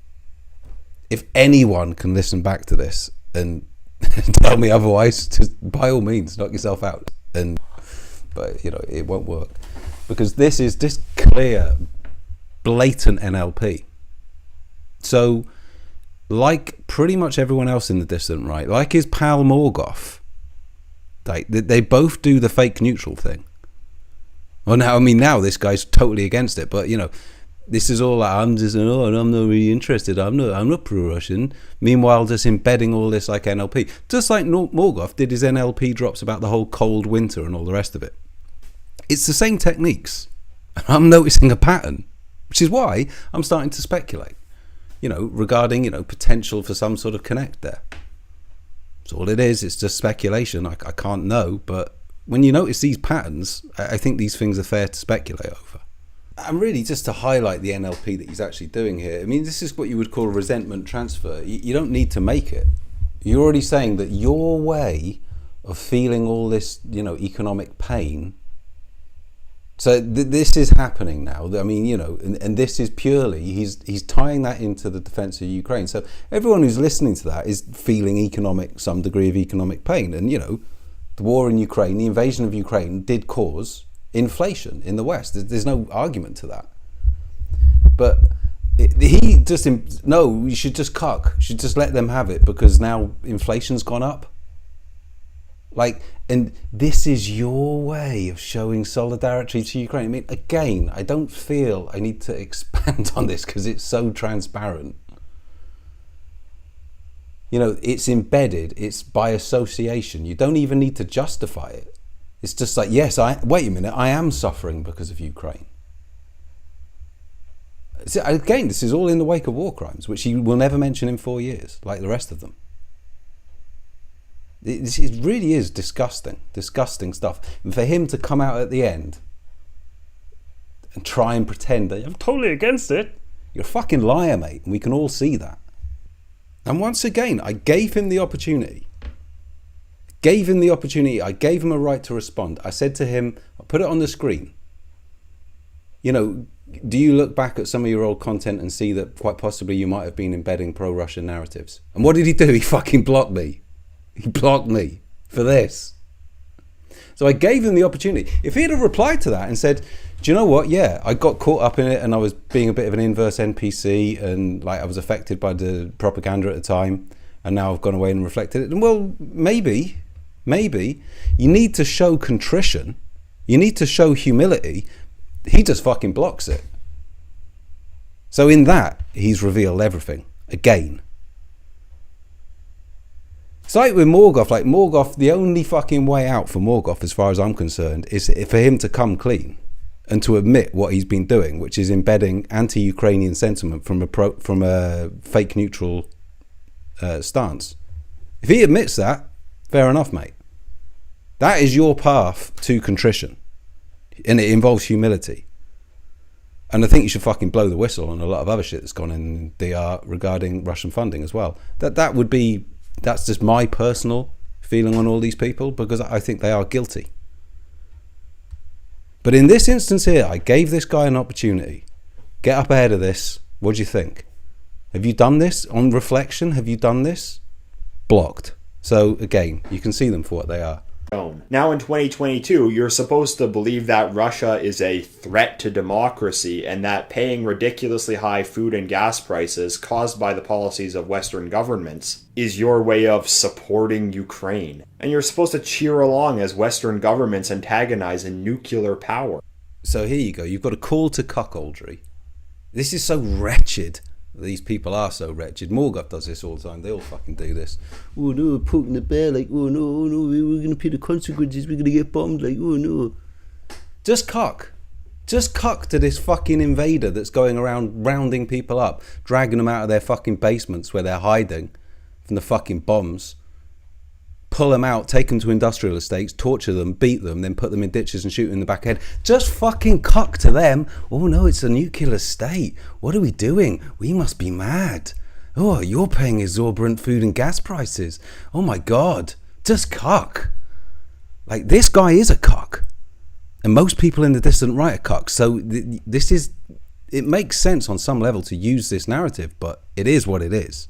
if anyone can listen back to this and tell me otherwise, just by all means knock yourself out. But you know, it won't work, because this is just clear, blatant NLP. So, like pretty much everyone else in the Dissident right, like his pal Morgoth, they both do the fake neutral thing. Well, now this guy's totally against it, but you know, this is all like, I'm not really interested. I'm not pro-Russian. Meanwhile, just embedding all this like NLP, just like Morgoth did his NLP drops about the whole cold winter and all the rest of it. It's the same techniques. I'm noticing a pattern, which is why I'm starting to speculate, you know, regarding, you know, potential for some sort of connect there. That's all it is. It's just speculation. I can't know, but when you notice these patterns, I think these things are fair to speculate over. And really, just to highlight the NLP that he's actually doing here, I mean, this is what you would call a resentment transfer. You don't need to make it. You're already saying that your way of feeling all this, you know, economic pain. So this is happening now. I mean, you know, and this is purely, he's tying that into the defense of Ukraine. So everyone who's listening to that is feeling some degree of economic pain. And, you know, the war in Ukraine, the invasion of Ukraine did cause inflation in the West. There's no argument to that. But he just, no, you should just cuck. You should just let them have it because now inflation's gone up. Like, and this is your way of showing solidarity to Ukraine. I mean, again, I don't feel I need to expand on this because it's so transparent. You know, it's embedded, it's by association. You don't even need to justify it. It's just like, yes, wait a minute, I am suffering because of Ukraine. So again, this is all in the wake of war crimes, which he will never mention in 4 years, like the rest of them. It really is disgusting stuff. And for him to come out at the end and try and pretend that I'm totally against it, you're a fucking liar, mate, and we can all see that. And once again, I gave him the opportunity. Gave him the opportunity. I gave him a right to respond. I said to him, I'll put it on the screen. You know, do you look back at some of your old content and see that quite possibly you might have been embedding pro-Russian narratives? And what did he do? He fucking blocked me. He blocked me for this. So I gave him the opportunity. If he had have replied to that and said, do you know what? Yeah, I got caught up in it and I was being a bit of an inverse NPC and like I was affected by the propaganda at the time and now I've gone away and reflected it. And well, maybe you need to show contrition. You need to show humility. He just fucking blocks it. So in that, he's revealed everything again. It's like with Morgoth. Like Morgoth, the only fucking way out for Morgoth, as far as I'm concerned, is for him to come clean and to admit what he's been doing, which is embedding anti-Ukrainian sentiment from a fake neutral stance. If he admits that, fair enough, mate. That is your path to contrition. And it involves humility. And I think you should fucking blow the whistle on a lot of other shit that's gone in DR regarding Russian funding as well. That's just my personal feeling on all these people, because I think they are guilty. But in this instance here, I gave this guy an opportunity. Get up ahead of this. What do you think? Have you done this? On reflection, have you done this? Blocked. So again, you can see them for what they are. Now in 2022, you're supposed to believe that Russia is a threat to democracy and that paying ridiculously high food and gas prices caused by the policies of Western governments is your way of supporting Ukraine. And you're supposed to cheer along as Western governments antagonize a nuclear power. So here you go. You've got a call to cuckoldry. This is so wretched. These people are so wretched. Morgoth does this all the time. They all fucking do this. Oh no, poking the bear, like, oh no, we're going to pay the consequences, we're going to get bombed, like, oh no. Just cuck to this fucking invader that's going around rounding people up, dragging them out of their fucking basements where they're hiding from the fucking bombs. Pull them out, take them to industrial estates, torture them, beat them, then put them in ditches and shoot them in the back head. Just fucking cuck to them. Oh no, it's a nuclear state. What are we doing? We must be mad. Oh, you're paying exorbitant food and gas prices. Oh my God. Just cuck. Like, this guy is a cuck. And most people in the dissident right are cucks. So it makes sense on some level to use this narrative, but it is what it is.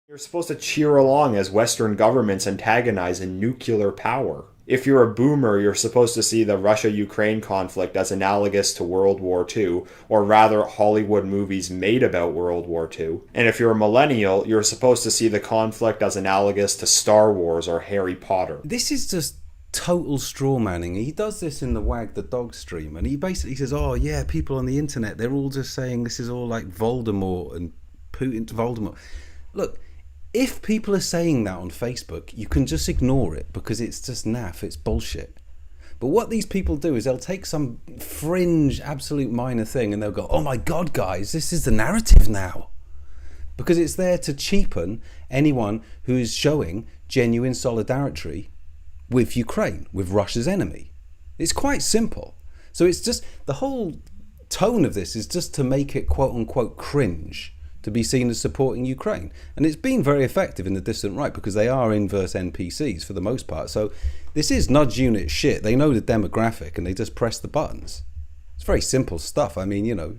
You're supposed to cheer along as Western governments antagonize a nuclear power. If you're a boomer, you're supposed to see the Russia-Ukraine conflict as analogous to World War II, or rather Hollywood movies made about World War II. And if you're a millennial, you're supposed to see the conflict as analogous to Star Wars or Harry Potter. This is just total straw manning. He does this in the Wag the Dog stream, and he basically says, oh yeah, people on the internet, they're all just saying this is all like Voldemort and Putin's Voldemort. Look, if people are saying that on Facebook, you can just ignore it because it's just naff, it's bullshit. But what these people do is they'll take some fringe, absolute minor thing and they'll go, oh my God, guys, this is the narrative now. Because it's there to cheapen anyone who is showing genuine solidarity with Ukraine, with Russia's enemy. It's quite simple. So it's just, the whole tone of this is just to make it quote unquote cringe, to be seen as supporting Ukraine. And it's been very effective in the distant right because they are inverse NPCs for the most part. So this is nudge unit shit. They know the demographic and they just press the buttons. It's very simple stuff. I mean, you know,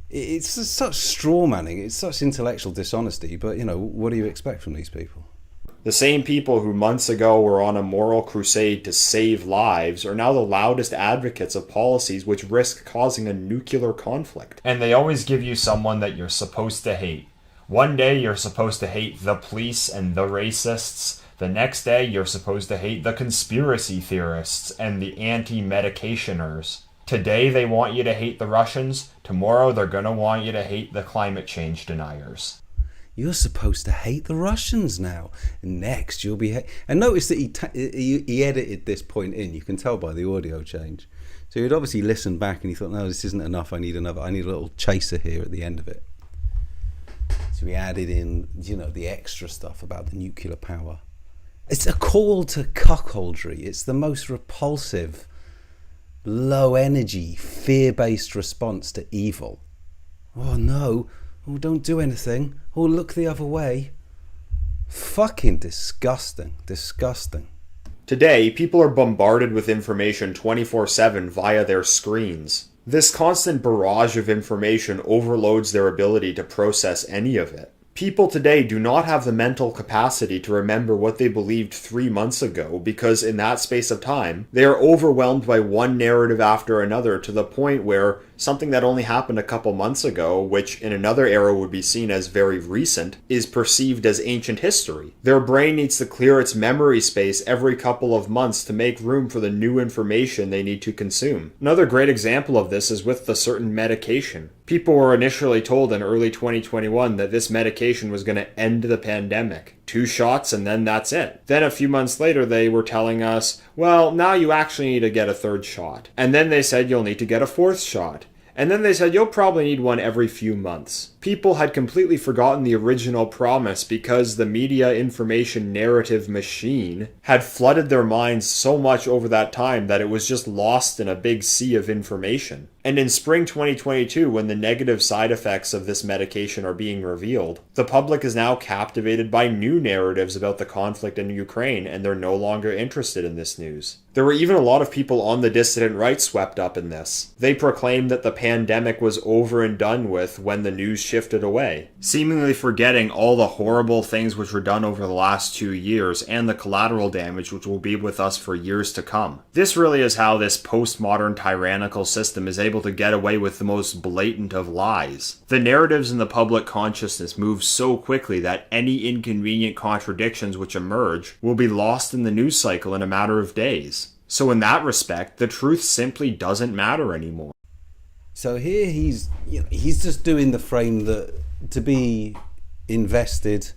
it's just such straw manning. It's such intellectual dishonesty. But, you know, what do you expect from these people? The same people who months ago were on a moral crusade to save lives are now the loudest advocates of policies which risk causing a nuclear conflict. And they always give you someone that you're supposed to hate. One day you're supposed to hate the police and the racists. The next day you're supposed to hate the conspiracy theorists and the anti-medicationers. Today they want you to hate the Russians. Tomorrow they're going to want you to hate the climate change deniers. You're supposed to hate the Russians now. Next, you'll be... And notice that he edited this point in. You can tell by the audio change. So he'd obviously listened back and he thought, no, this isn't enough. I need a little chaser here at the end of it. So he added in, you know, the extra stuff about the nuclear power. It's a call to cuckoldry. It's the most repulsive, low-energy, fear-based response to evil. Oh, no. Oh, don't do anything. Oh, look the other way. Fucking disgusting. Disgusting. Today, people are bombarded with information 24/7 via their screens. This constant barrage of information overloads their ability to process any of it. People today do not have the mental capacity to remember what they believed 3 months ago because in that space of time, they are overwhelmed by one narrative after another to the point where something that only happened a couple months ago, which in another era would be seen as very recent, is perceived as ancient history. Their brain needs to clear its memory space every couple of months to make room for the new information they need to consume. Another great example of this is with the certain medication. People were initially told in early 2021 that this medication was going to end the pandemic. 2 shots and then that's it. Then a few months later they were telling us, well, now you actually need to get a 3rd shot. And then they said you'll need to get a 4th shot. And then they said you'll probably need one every few months. People had completely forgotten the original promise because the media information narrative machine had flooded their minds so much over that time that it was just lost in a big sea of information. And in spring 2022, when the negative side effects of this medication are being revealed, the public is now captivated by new narratives about the conflict in Ukraine, and they're no longer interested in this news. There were even a lot of people on the dissident right swept up in this. They proclaimed that the pandemic was over and done with when the news shifted away, seemingly forgetting all the horrible things which were done over the last 2 years and the collateral damage which will be with us for years to come. This really is how this postmodern tyrannical system is able to get away with the most blatant of lies. The narratives in the public consciousness move so quickly that any inconvenient contradictions which emerge will be lost in the news cycle in a matter of days. So in that respect, the truth simply doesn't matter anymore. So here he's just doing the frame that to be invested,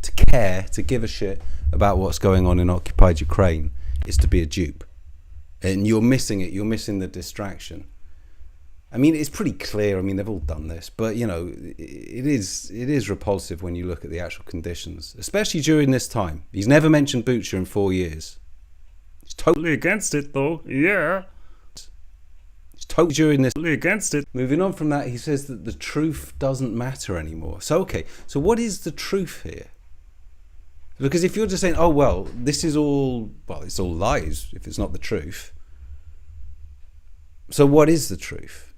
to care, to give a shit about what's going on in occupied Ukraine is to be a dupe. And you're missing it, you're missing the distraction. I mean, it's pretty clear, I mean, they've all done this, but you know, it is repulsive when you look at the actual conditions, especially during this time. He's never mentioned Bucha in 4 years. He's totally against it though, yeah. He's totally during this against it. Moving on from that, he says that the truth doesn't matter anymore. So okay, so what is the truth here? Because if you're just saying, oh well, this is all, well, it's all lies if it's not the truth. So what is the truth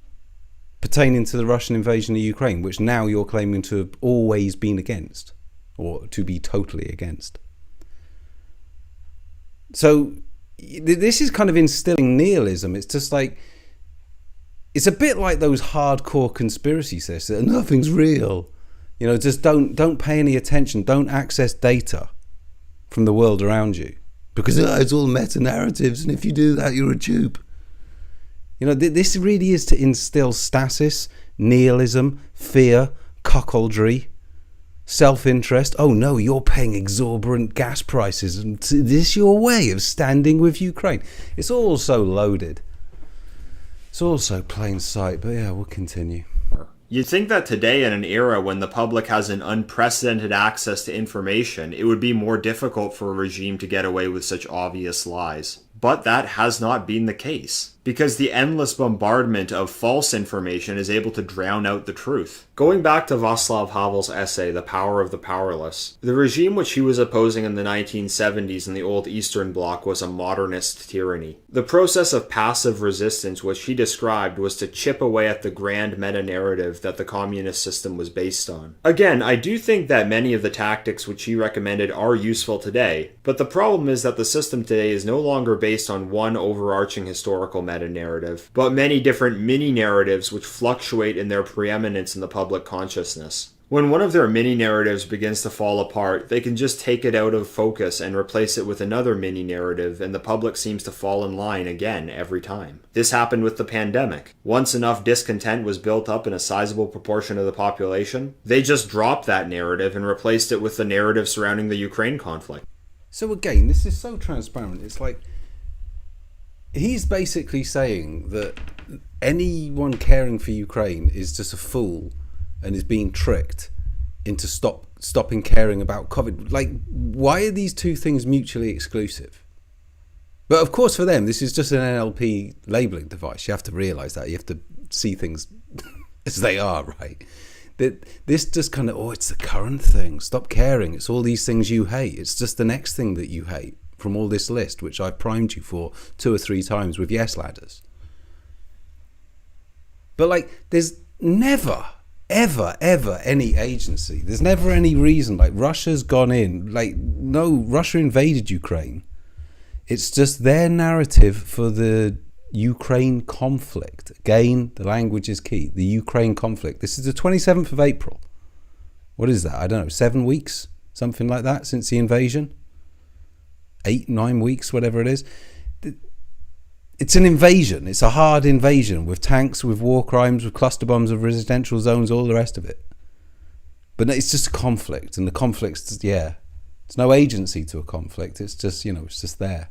pertaining to the Russian invasion of Ukraine, which now you're claiming to have always been against, or to be totally against? So this is kind of instilling nihilism. It's just like, it's a bit like those hardcore conspiracy theorists that nothing's real. You know, just don't pay any attention. Don't access data from the world around you because it's all meta-narratives, and if you do that, you're a dupe. You know, this really is to instill stasis, nihilism, fear, cuckoldry, self-interest. Oh no, you're paying exorbitant gas prices, and is this your way of standing with Ukraine? It's all so loaded. It's all so plain sight, but yeah, we'll continue. You'd think that today, in an era when the public has an unprecedented access to information, it would be more difficult for a regime to get away with such obvious lies. But that has not been the case, because the endless bombardment of false information is able to drown out the truth. Going back to Václav Havel's essay, The Power of the Powerless, the regime which he was opposing in the 1970s in the old Eastern Bloc was a modernist tyranny. The process of passive resistance which he described was to chip away at the grand meta-narrative that the communist system was based on. Again, I do think that many of the tactics which he recommended are useful today, but the problem is that the system today is no longer based on one overarching historical meta-narrative, but many different mini-narratives which fluctuate in their preeminence in the public consciousness. When one of their mini-narratives begins to fall apart, they can just take it out of focus and replace it with another mini-narrative, and the public seems to fall in line again every time. This happened with the pandemic. Once enough discontent was built up in a sizable proportion of the population, they just dropped that narrative and replaced it with the narrative surrounding the Ukraine conflict. So again, this is so transparent. It's like, he's basically saying that anyone caring for Ukraine is just a fool and is being tricked into stopping caring about COVID. Like, why are these two things mutually exclusive? But of course, for them, this is just an NLP labeling device. You have to realize that. You have to see things as they are, right? this just kind of, it's the current thing. Stop caring. It's all these things you hate. It's just the next thing that you hate from all this list, which I've primed you for 2 or 3 times with yes ladders. But like, there's never, ever any agency. There's never any reason. Like, Russia's gone in. Like, no, Russia invaded Ukraine. It's just their narrative for the Ukraine conflict. Again, the language is key. The Ukraine conflict. This is the 27th of April. What is that? I don't know, 7 weeks? Something like that since the invasion? 8, 9 weeks, whatever it is. It's an invasion. It's a hard invasion with tanks, with war crimes, with cluster bombs, with residential zones, all the rest of it. But it's just a conflict. And the conflict's, there's no agency to a conflict. It's just, it's just there.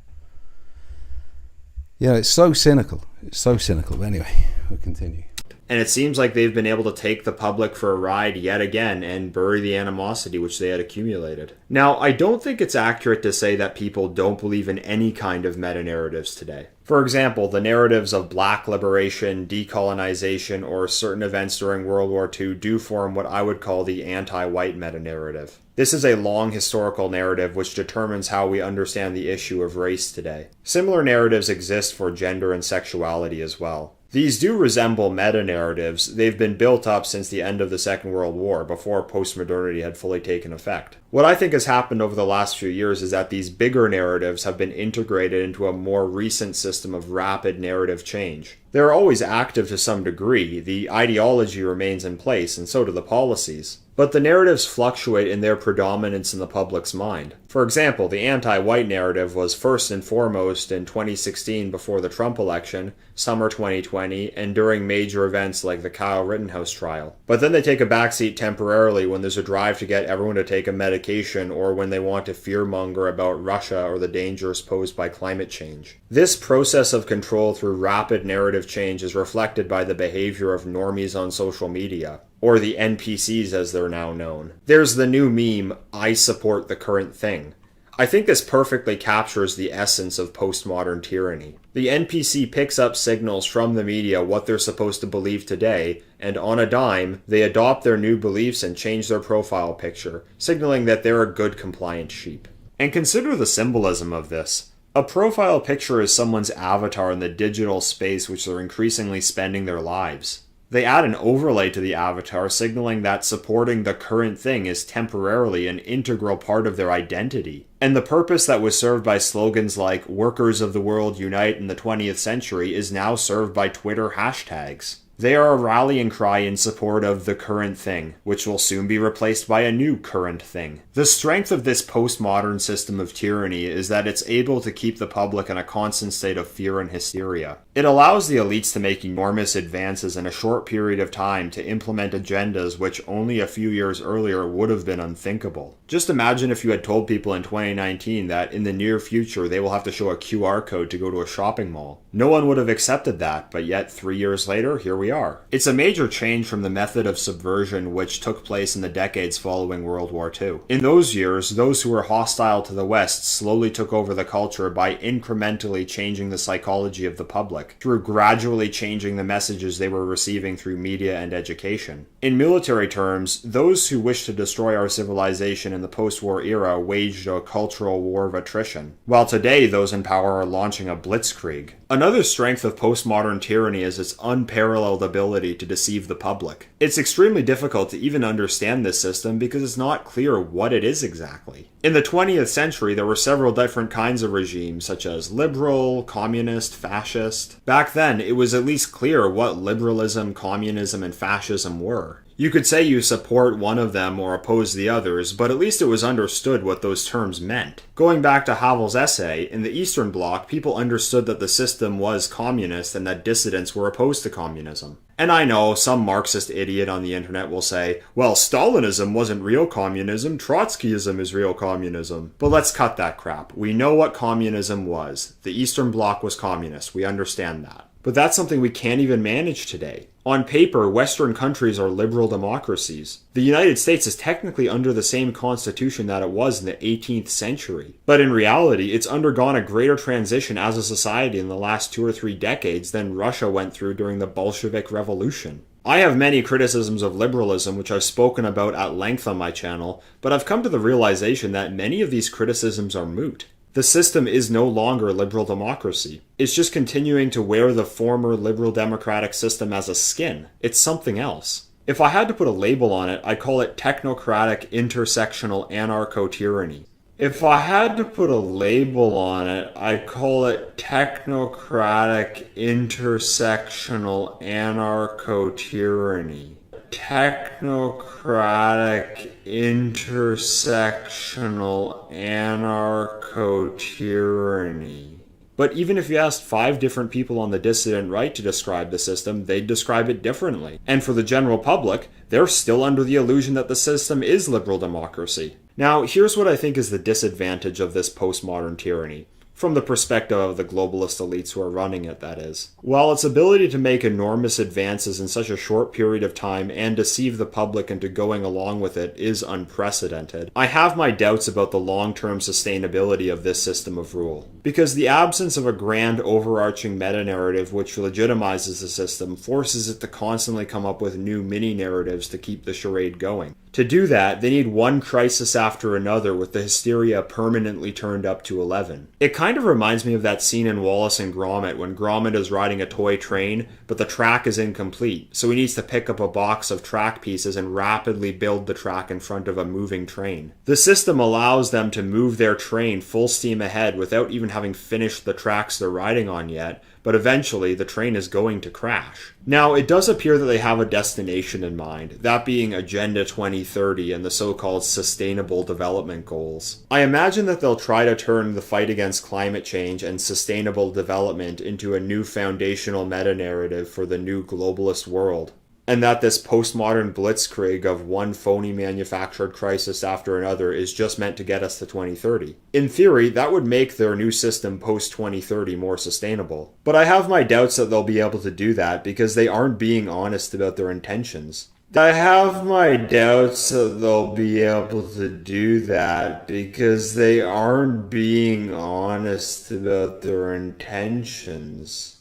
It's so cynical. It's so cynical. But anyway, we'll continue. And it seems like they've been able to take the public for a ride yet again and bury the animosity which they had accumulated. Now, I don't think it's accurate to say that people don't believe in any kind of meta-narratives today. For example, the narratives of black liberation, decolonization, or certain events during World War II do form what I would call the anti-white meta-narrative. This is a long historical narrative which determines how we understand the issue of race today. Similar narratives exist for gender and sexuality as well. These do resemble meta-narratives. They've been built up since the end of the Second World War, before postmodernity had fully taken effect. What I think has happened over the last few years is that these bigger narratives have been integrated into a more recent system of rapid narrative change. They're always active to some degree. The ideology remains in place, and so do the policies. But the narratives fluctuate in their predominance in the public's mind. For example, the anti-white narrative was first and foremost in 2016 before the Trump election, summer 2020, and during major events like the Kyle Rittenhouse trial. But then they take a backseat temporarily when there's a drive to get everyone to take a medication, or when they want to fearmonger about Russia or the dangers posed by climate change. This process of control through rapid narrative change is reflected by the behavior of normies on social media, or the NPCs as they're now known. There's the new meme, I support the current thing. I think this perfectly captures the essence of postmodern tyranny. The NPC picks up signals from the media what they're supposed to believe today, and on a dime, they adopt their new beliefs and change their profile picture, signaling that they're a good compliant sheep. And consider the symbolism of this. A profile picture is someone's avatar in the digital space which they're increasingly spending their lives. They add an overlay to the avatar, signaling that supporting the current thing is temporarily an integral part of their identity. And the purpose that was served by slogans like "Workers of the world unite in the 20th century" is now served by Twitter hashtags. They are a rallying cry in support of the current thing, which will soon be replaced by a new current thing. The strength of this postmodern system of tyranny is that it's able to keep the public in a constant state of fear and hysteria. It allows the elites to make enormous advances in a short period of time to implement agendas which only a few years earlier would have been unthinkable. Just imagine if you had told people in 2019 that in the near future they will have to show a QR code to go to a shopping mall. No one would have accepted that, but yet 3 years later, here we are. It's a major change from the method of subversion which took place in the decades following World War II. In those years, those who were hostile to the West slowly took over the culture by incrementally changing the psychology of the public, through gradually changing the messages they were receiving through media and education. In military terms, those who wished to destroy our civilization in the post-war era waged a cultural war of attrition, while today those in power are launching a blitzkrieg. Another strength of postmodern tyranny is its unparalleled ability to deceive the public. It's extremely difficult to even understand this system because it's not clear what it is exactly. In the 20th century, there were several different kinds of regimes, such as liberal, communist, fascist. Back then, it was at least clear what liberalism, communism, and fascism were. You could say you support one of them or oppose the others, but at least it was understood what those terms meant. Going back to Havel's essay, in the Eastern Bloc, people understood that the system was communist and that dissidents were opposed to communism. And I know some Marxist idiot on the internet will say, well, Stalinism wasn't real communism, Trotskyism is real communism. But let's cut that crap. We know what communism was. The Eastern Bloc was communist. We understand that. But that's something we can't even manage today. On paper, Western countries are liberal democracies. The United States is technically under the same constitution that it was in the 18th century. But in reality, it's undergone a greater transition as a society in the last 2 or 3 decades than Russia went through during the Bolshevik Revolution. I have many criticisms of liberalism, which I've spoken about at length on my channel, but I've come to the realization that many of these criticisms are moot. The system is no longer liberal democracy. It's just continuing to wear the former liberal democratic system as a skin. It's something else. If I had to put a label on it, I'd call it technocratic intersectional anarcho-tyranny. If I had to put a label on it, I'd call it technocratic intersectional anarcho-tyranny. Technocratic intersectional anarcho-tyranny. But even if you asked 5 different people on the dissident right to describe the system, they'd describe it differently. And for the general public, they're still under the illusion that the system is liberal democracy. Now, here's what I think is the disadvantage of this postmodern tyranny. From the perspective of the globalist elites who are running it, that is. While its ability to make enormous advances in such a short period of time and deceive the public into going along with it is unprecedented, I have my doubts about the long-term sustainability of this system of rule. Because the absence of a grand overarching meta-narrative which legitimizes the system forces it to constantly come up with new mini-narratives to keep the charade going. To do that, they need one crisis after another with the hysteria permanently turned up to 11. It kind of reminds me of that scene in Wallace and Gromit when Gromit is riding a toy train, but the track is incomplete, so he needs to pick up a box of track pieces and rapidly build the track in front of a moving train. The system allows them to move their train full steam ahead without even having finished the tracks they're riding on yet, but eventually the train is going to crash. Now, it does appear that they have a destination in mind, that being Agenda 2030 and the so-called Sustainable Development Goals. I imagine that they'll try to turn the fight against climate change and sustainable development into a new foundational meta-narrative for the new globalist world. And that this postmodern blitzkrieg of one phony manufactured crisis after another is just meant to get us to 2030. In theory, that would make their new system post-2030 more sustainable. But I have my doubts that they'll be able to do that because they aren't being honest about their intentions. I have my doubts that they'll be able to do that because they aren't being honest about their intentions.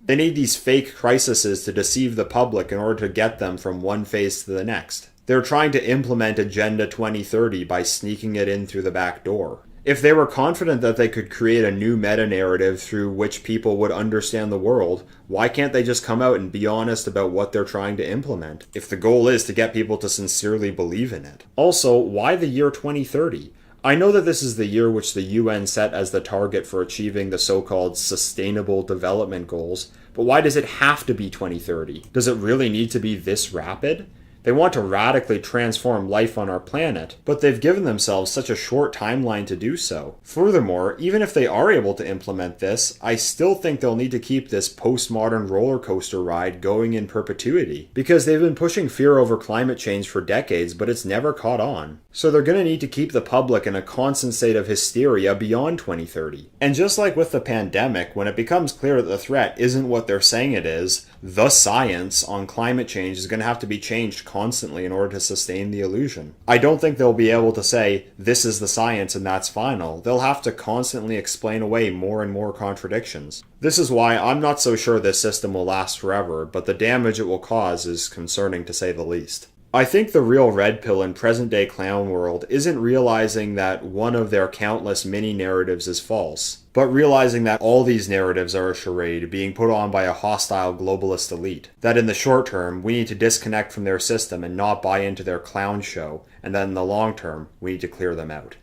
They need these fake crises to deceive the public in order to get them from one phase to the next. They're trying to implement Agenda 2030 by sneaking it in through the back door. If they were confident that they could create a new meta-narrative through which people would understand the world, why can't they just come out and be honest about what they're trying to implement, if the goal is to get people to sincerely believe in it? Also, why the year 2030? I know that this is the year which the UN set as the target for achieving the so-called Sustainable Development Goals, but why does it have to be 2030? Does it really need to be this rapid? They want to radically transform life on our planet, but they've given themselves such a short timeline to do so. Furthermore, even if they are able to implement this, I still think they'll need to keep this postmodern roller coaster ride going in perpetuity, because they've been pushing fear over climate change for decades, but it's never caught on. So they're going to need to keep the public in a constant state of hysteria beyond 2030. And just like with the pandemic, when it becomes clear that the threat isn't what they're saying it is, the science on climate change is going to have to be changed constantly in order to sustain the illusion. I don't think they'll be able to say, this is the science and that's final. They'll have to constantly explain away more and more contradictions. This is why I'm not so sure this system will last forever, but the damage it will cause is concerning to say the least. I think the real red pill in present-day clown world isn't realizing that one of their countless mini-narratives is false, but realizing that all these narratives are a charade being put on by a hostile globalist elite. That in the short term, we need to disconnect from their system and not buy into their clown show, and that in the long term, we need to clear them out.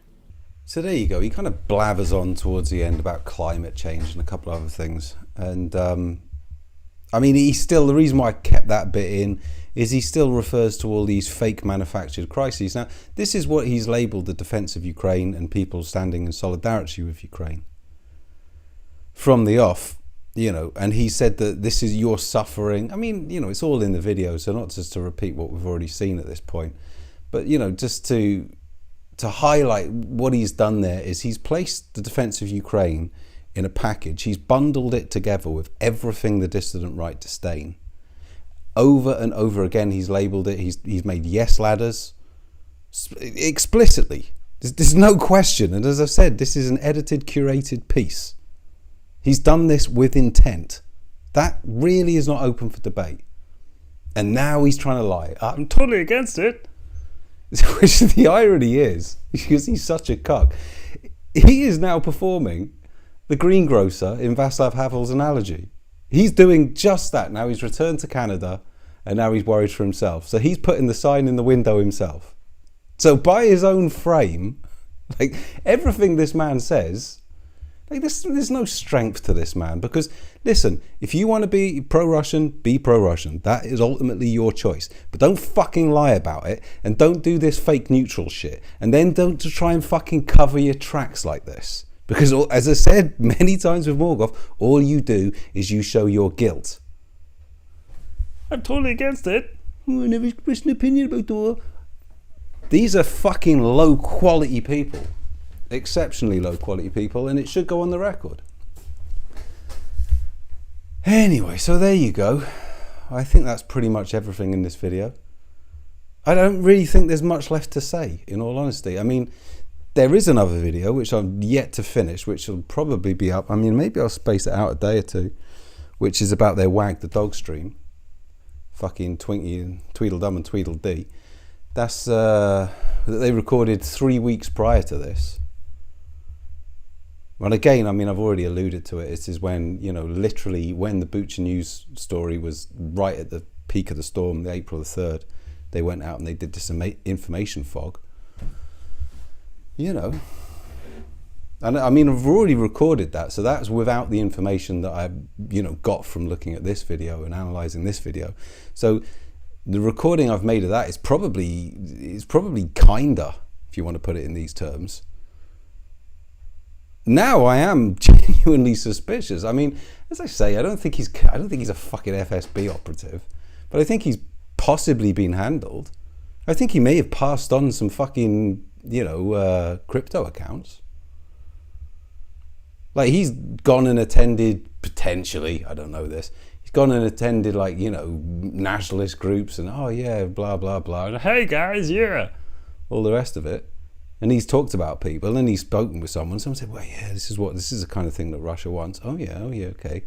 So there you go. He kind of blathers on towards the end about climate change and a couple of other things. And I mean, the reason why I kept that bit in is he still refers to all these fake manufactured crises. Now, this is what he's labelled the defence of Ukraine and people standing in solidarity with Ukraine. From the off, and he said that this is your suffering. I mean, it's all in the video, so not just to repeat what we've already seen at this point, but, just to highlight what he's done there is he's placed the defence of Ukraine in a package. He's bundled it together with everything the dissident right disdain. Over and over again, he's labelled it. He's made yes ladders explicitly. There's no question. And as I said, this is an edited, curated piece. He's done this with intent. That really is not open for debate. And now he's trying to lie. I'm totally against it. Which the irony is, because he's such a cuck, he is now performing the greengrocer in Václav Havel's analogy. He's doing just that. Now he's returned to Canada and now he's worried for himself. So he's putting the sign in the window himself. So by his own frame, like everything this man says, like there's no strength to this man. Because listen, if you want to be pro-Russian, be pro-Russian. That is ultimately your choice. But don't fucking lie about it, and don't do this fake neutral shit. And then don't try and fucking cover your tracks like this. Because as I said many times with Morgoth, all you do is you show your guilt. I'm totally against it. I never expressed an opinion about the war. These are fucking low quality people. Exceptionally low quality people, and it should go on the record. Anyway, so there you go. I think that's pretty much everything in this video. I don't really think there's much left to say, in all honesty. I mean, there is another video which I'm yet to finish, which will probably be up. I mean, maybe I'll space it out a day or two, which is about their Wag the Dog stream. Fucking Twinkie and Tweedledum and Tweedledee. That's that they recorded 3 weeks prior to this. And again, I mean, I've already alluded to it. This is when, you know, literally when the Butcher News story was right at the peak of the storm, April the 3rd, they went out and they did this information fog. You know. And I mean, I've already recorded that. So that's without the information that I, you know, got from looking at this video and analysing this video. So the recording I've made of that is probably kinder, if you want to put it in these terms. Now I am genuinely suspicious. I mean, as I say, I don't think he's a fucking FSB operative, but I think he's possibly been handled. I think he may have passed on some fucking, you know, crypto accounts. Like he's gone and attended, potentially, I don't know this, he's gone and attended, like, you know, nationalist groups and oh yeah, blah blah blah, and hey guys, yeah, all the rest of it. And he's talked about people and he's spoken with someone. Someone said, well, yeah, this is the kind of thing that Russia wants. Oh yeah, okay.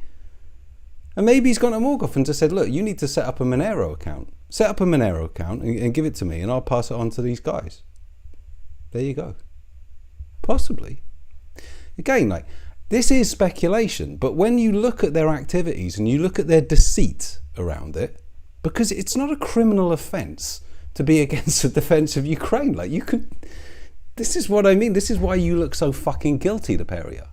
And maybe he's gone to Morgoth and just said, look, you need to set up a Monero account. Set up a Monero account and give it to me and I'll pass it on to these guys. There you go. Possibly. Again, like, this is speculation, but when you look at their activities and you look at their deceit around it, because it's not a criminal offence to be against the defence of Ukraine. Like, you could... This is what I mean. This is why you look so fucking guilty, the pair of you.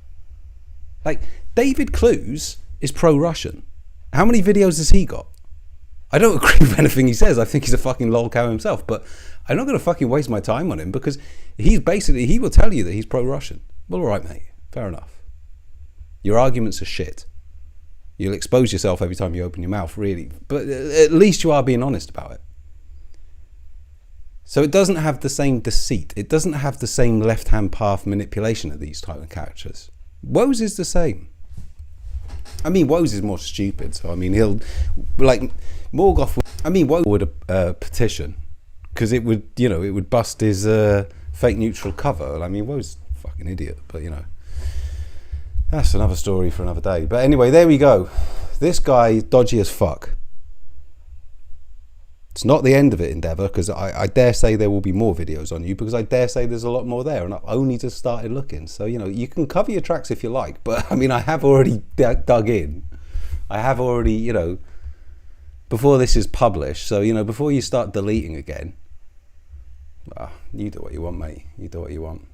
Like, David Clues is pro-Russian. How many videos has he got? I don't agree with anything he says. I think he's a fucking lol cow himself, but I'm not going to fucking waste my time on him because he will tell you that he's pro-Russian. Well, all right, mate. Fair enough. Your arguments are shit. You'll expose yourself every time you open your mouth, really. But at least you are being honest about it. So it doesn't have the same deceit. It doesn't have the same left-hand path manipulation of these type of characters. Woes is the same. I mean, Woes is more stupid. So, I mean, he'll... Like, Morgoth... Woes would petition. Because it would, you know, it would bust his fake neutral cover. I mean, Woes a fucking idiot. But, you know... That's another story for another day. But anyway, there we go. This guy, dodgy as fuck. It's not the end of it, Endeavour, because I dare say there will be more videos on you, because I dare say there's a lot more there, and I've only just started looking. So, you know, you can cover your tracks if you like, but, I mean, I have already dug in. I have already, you know, before this is published. So, you know, before you start deleting again, well, you do what you want, mate. You do what you want.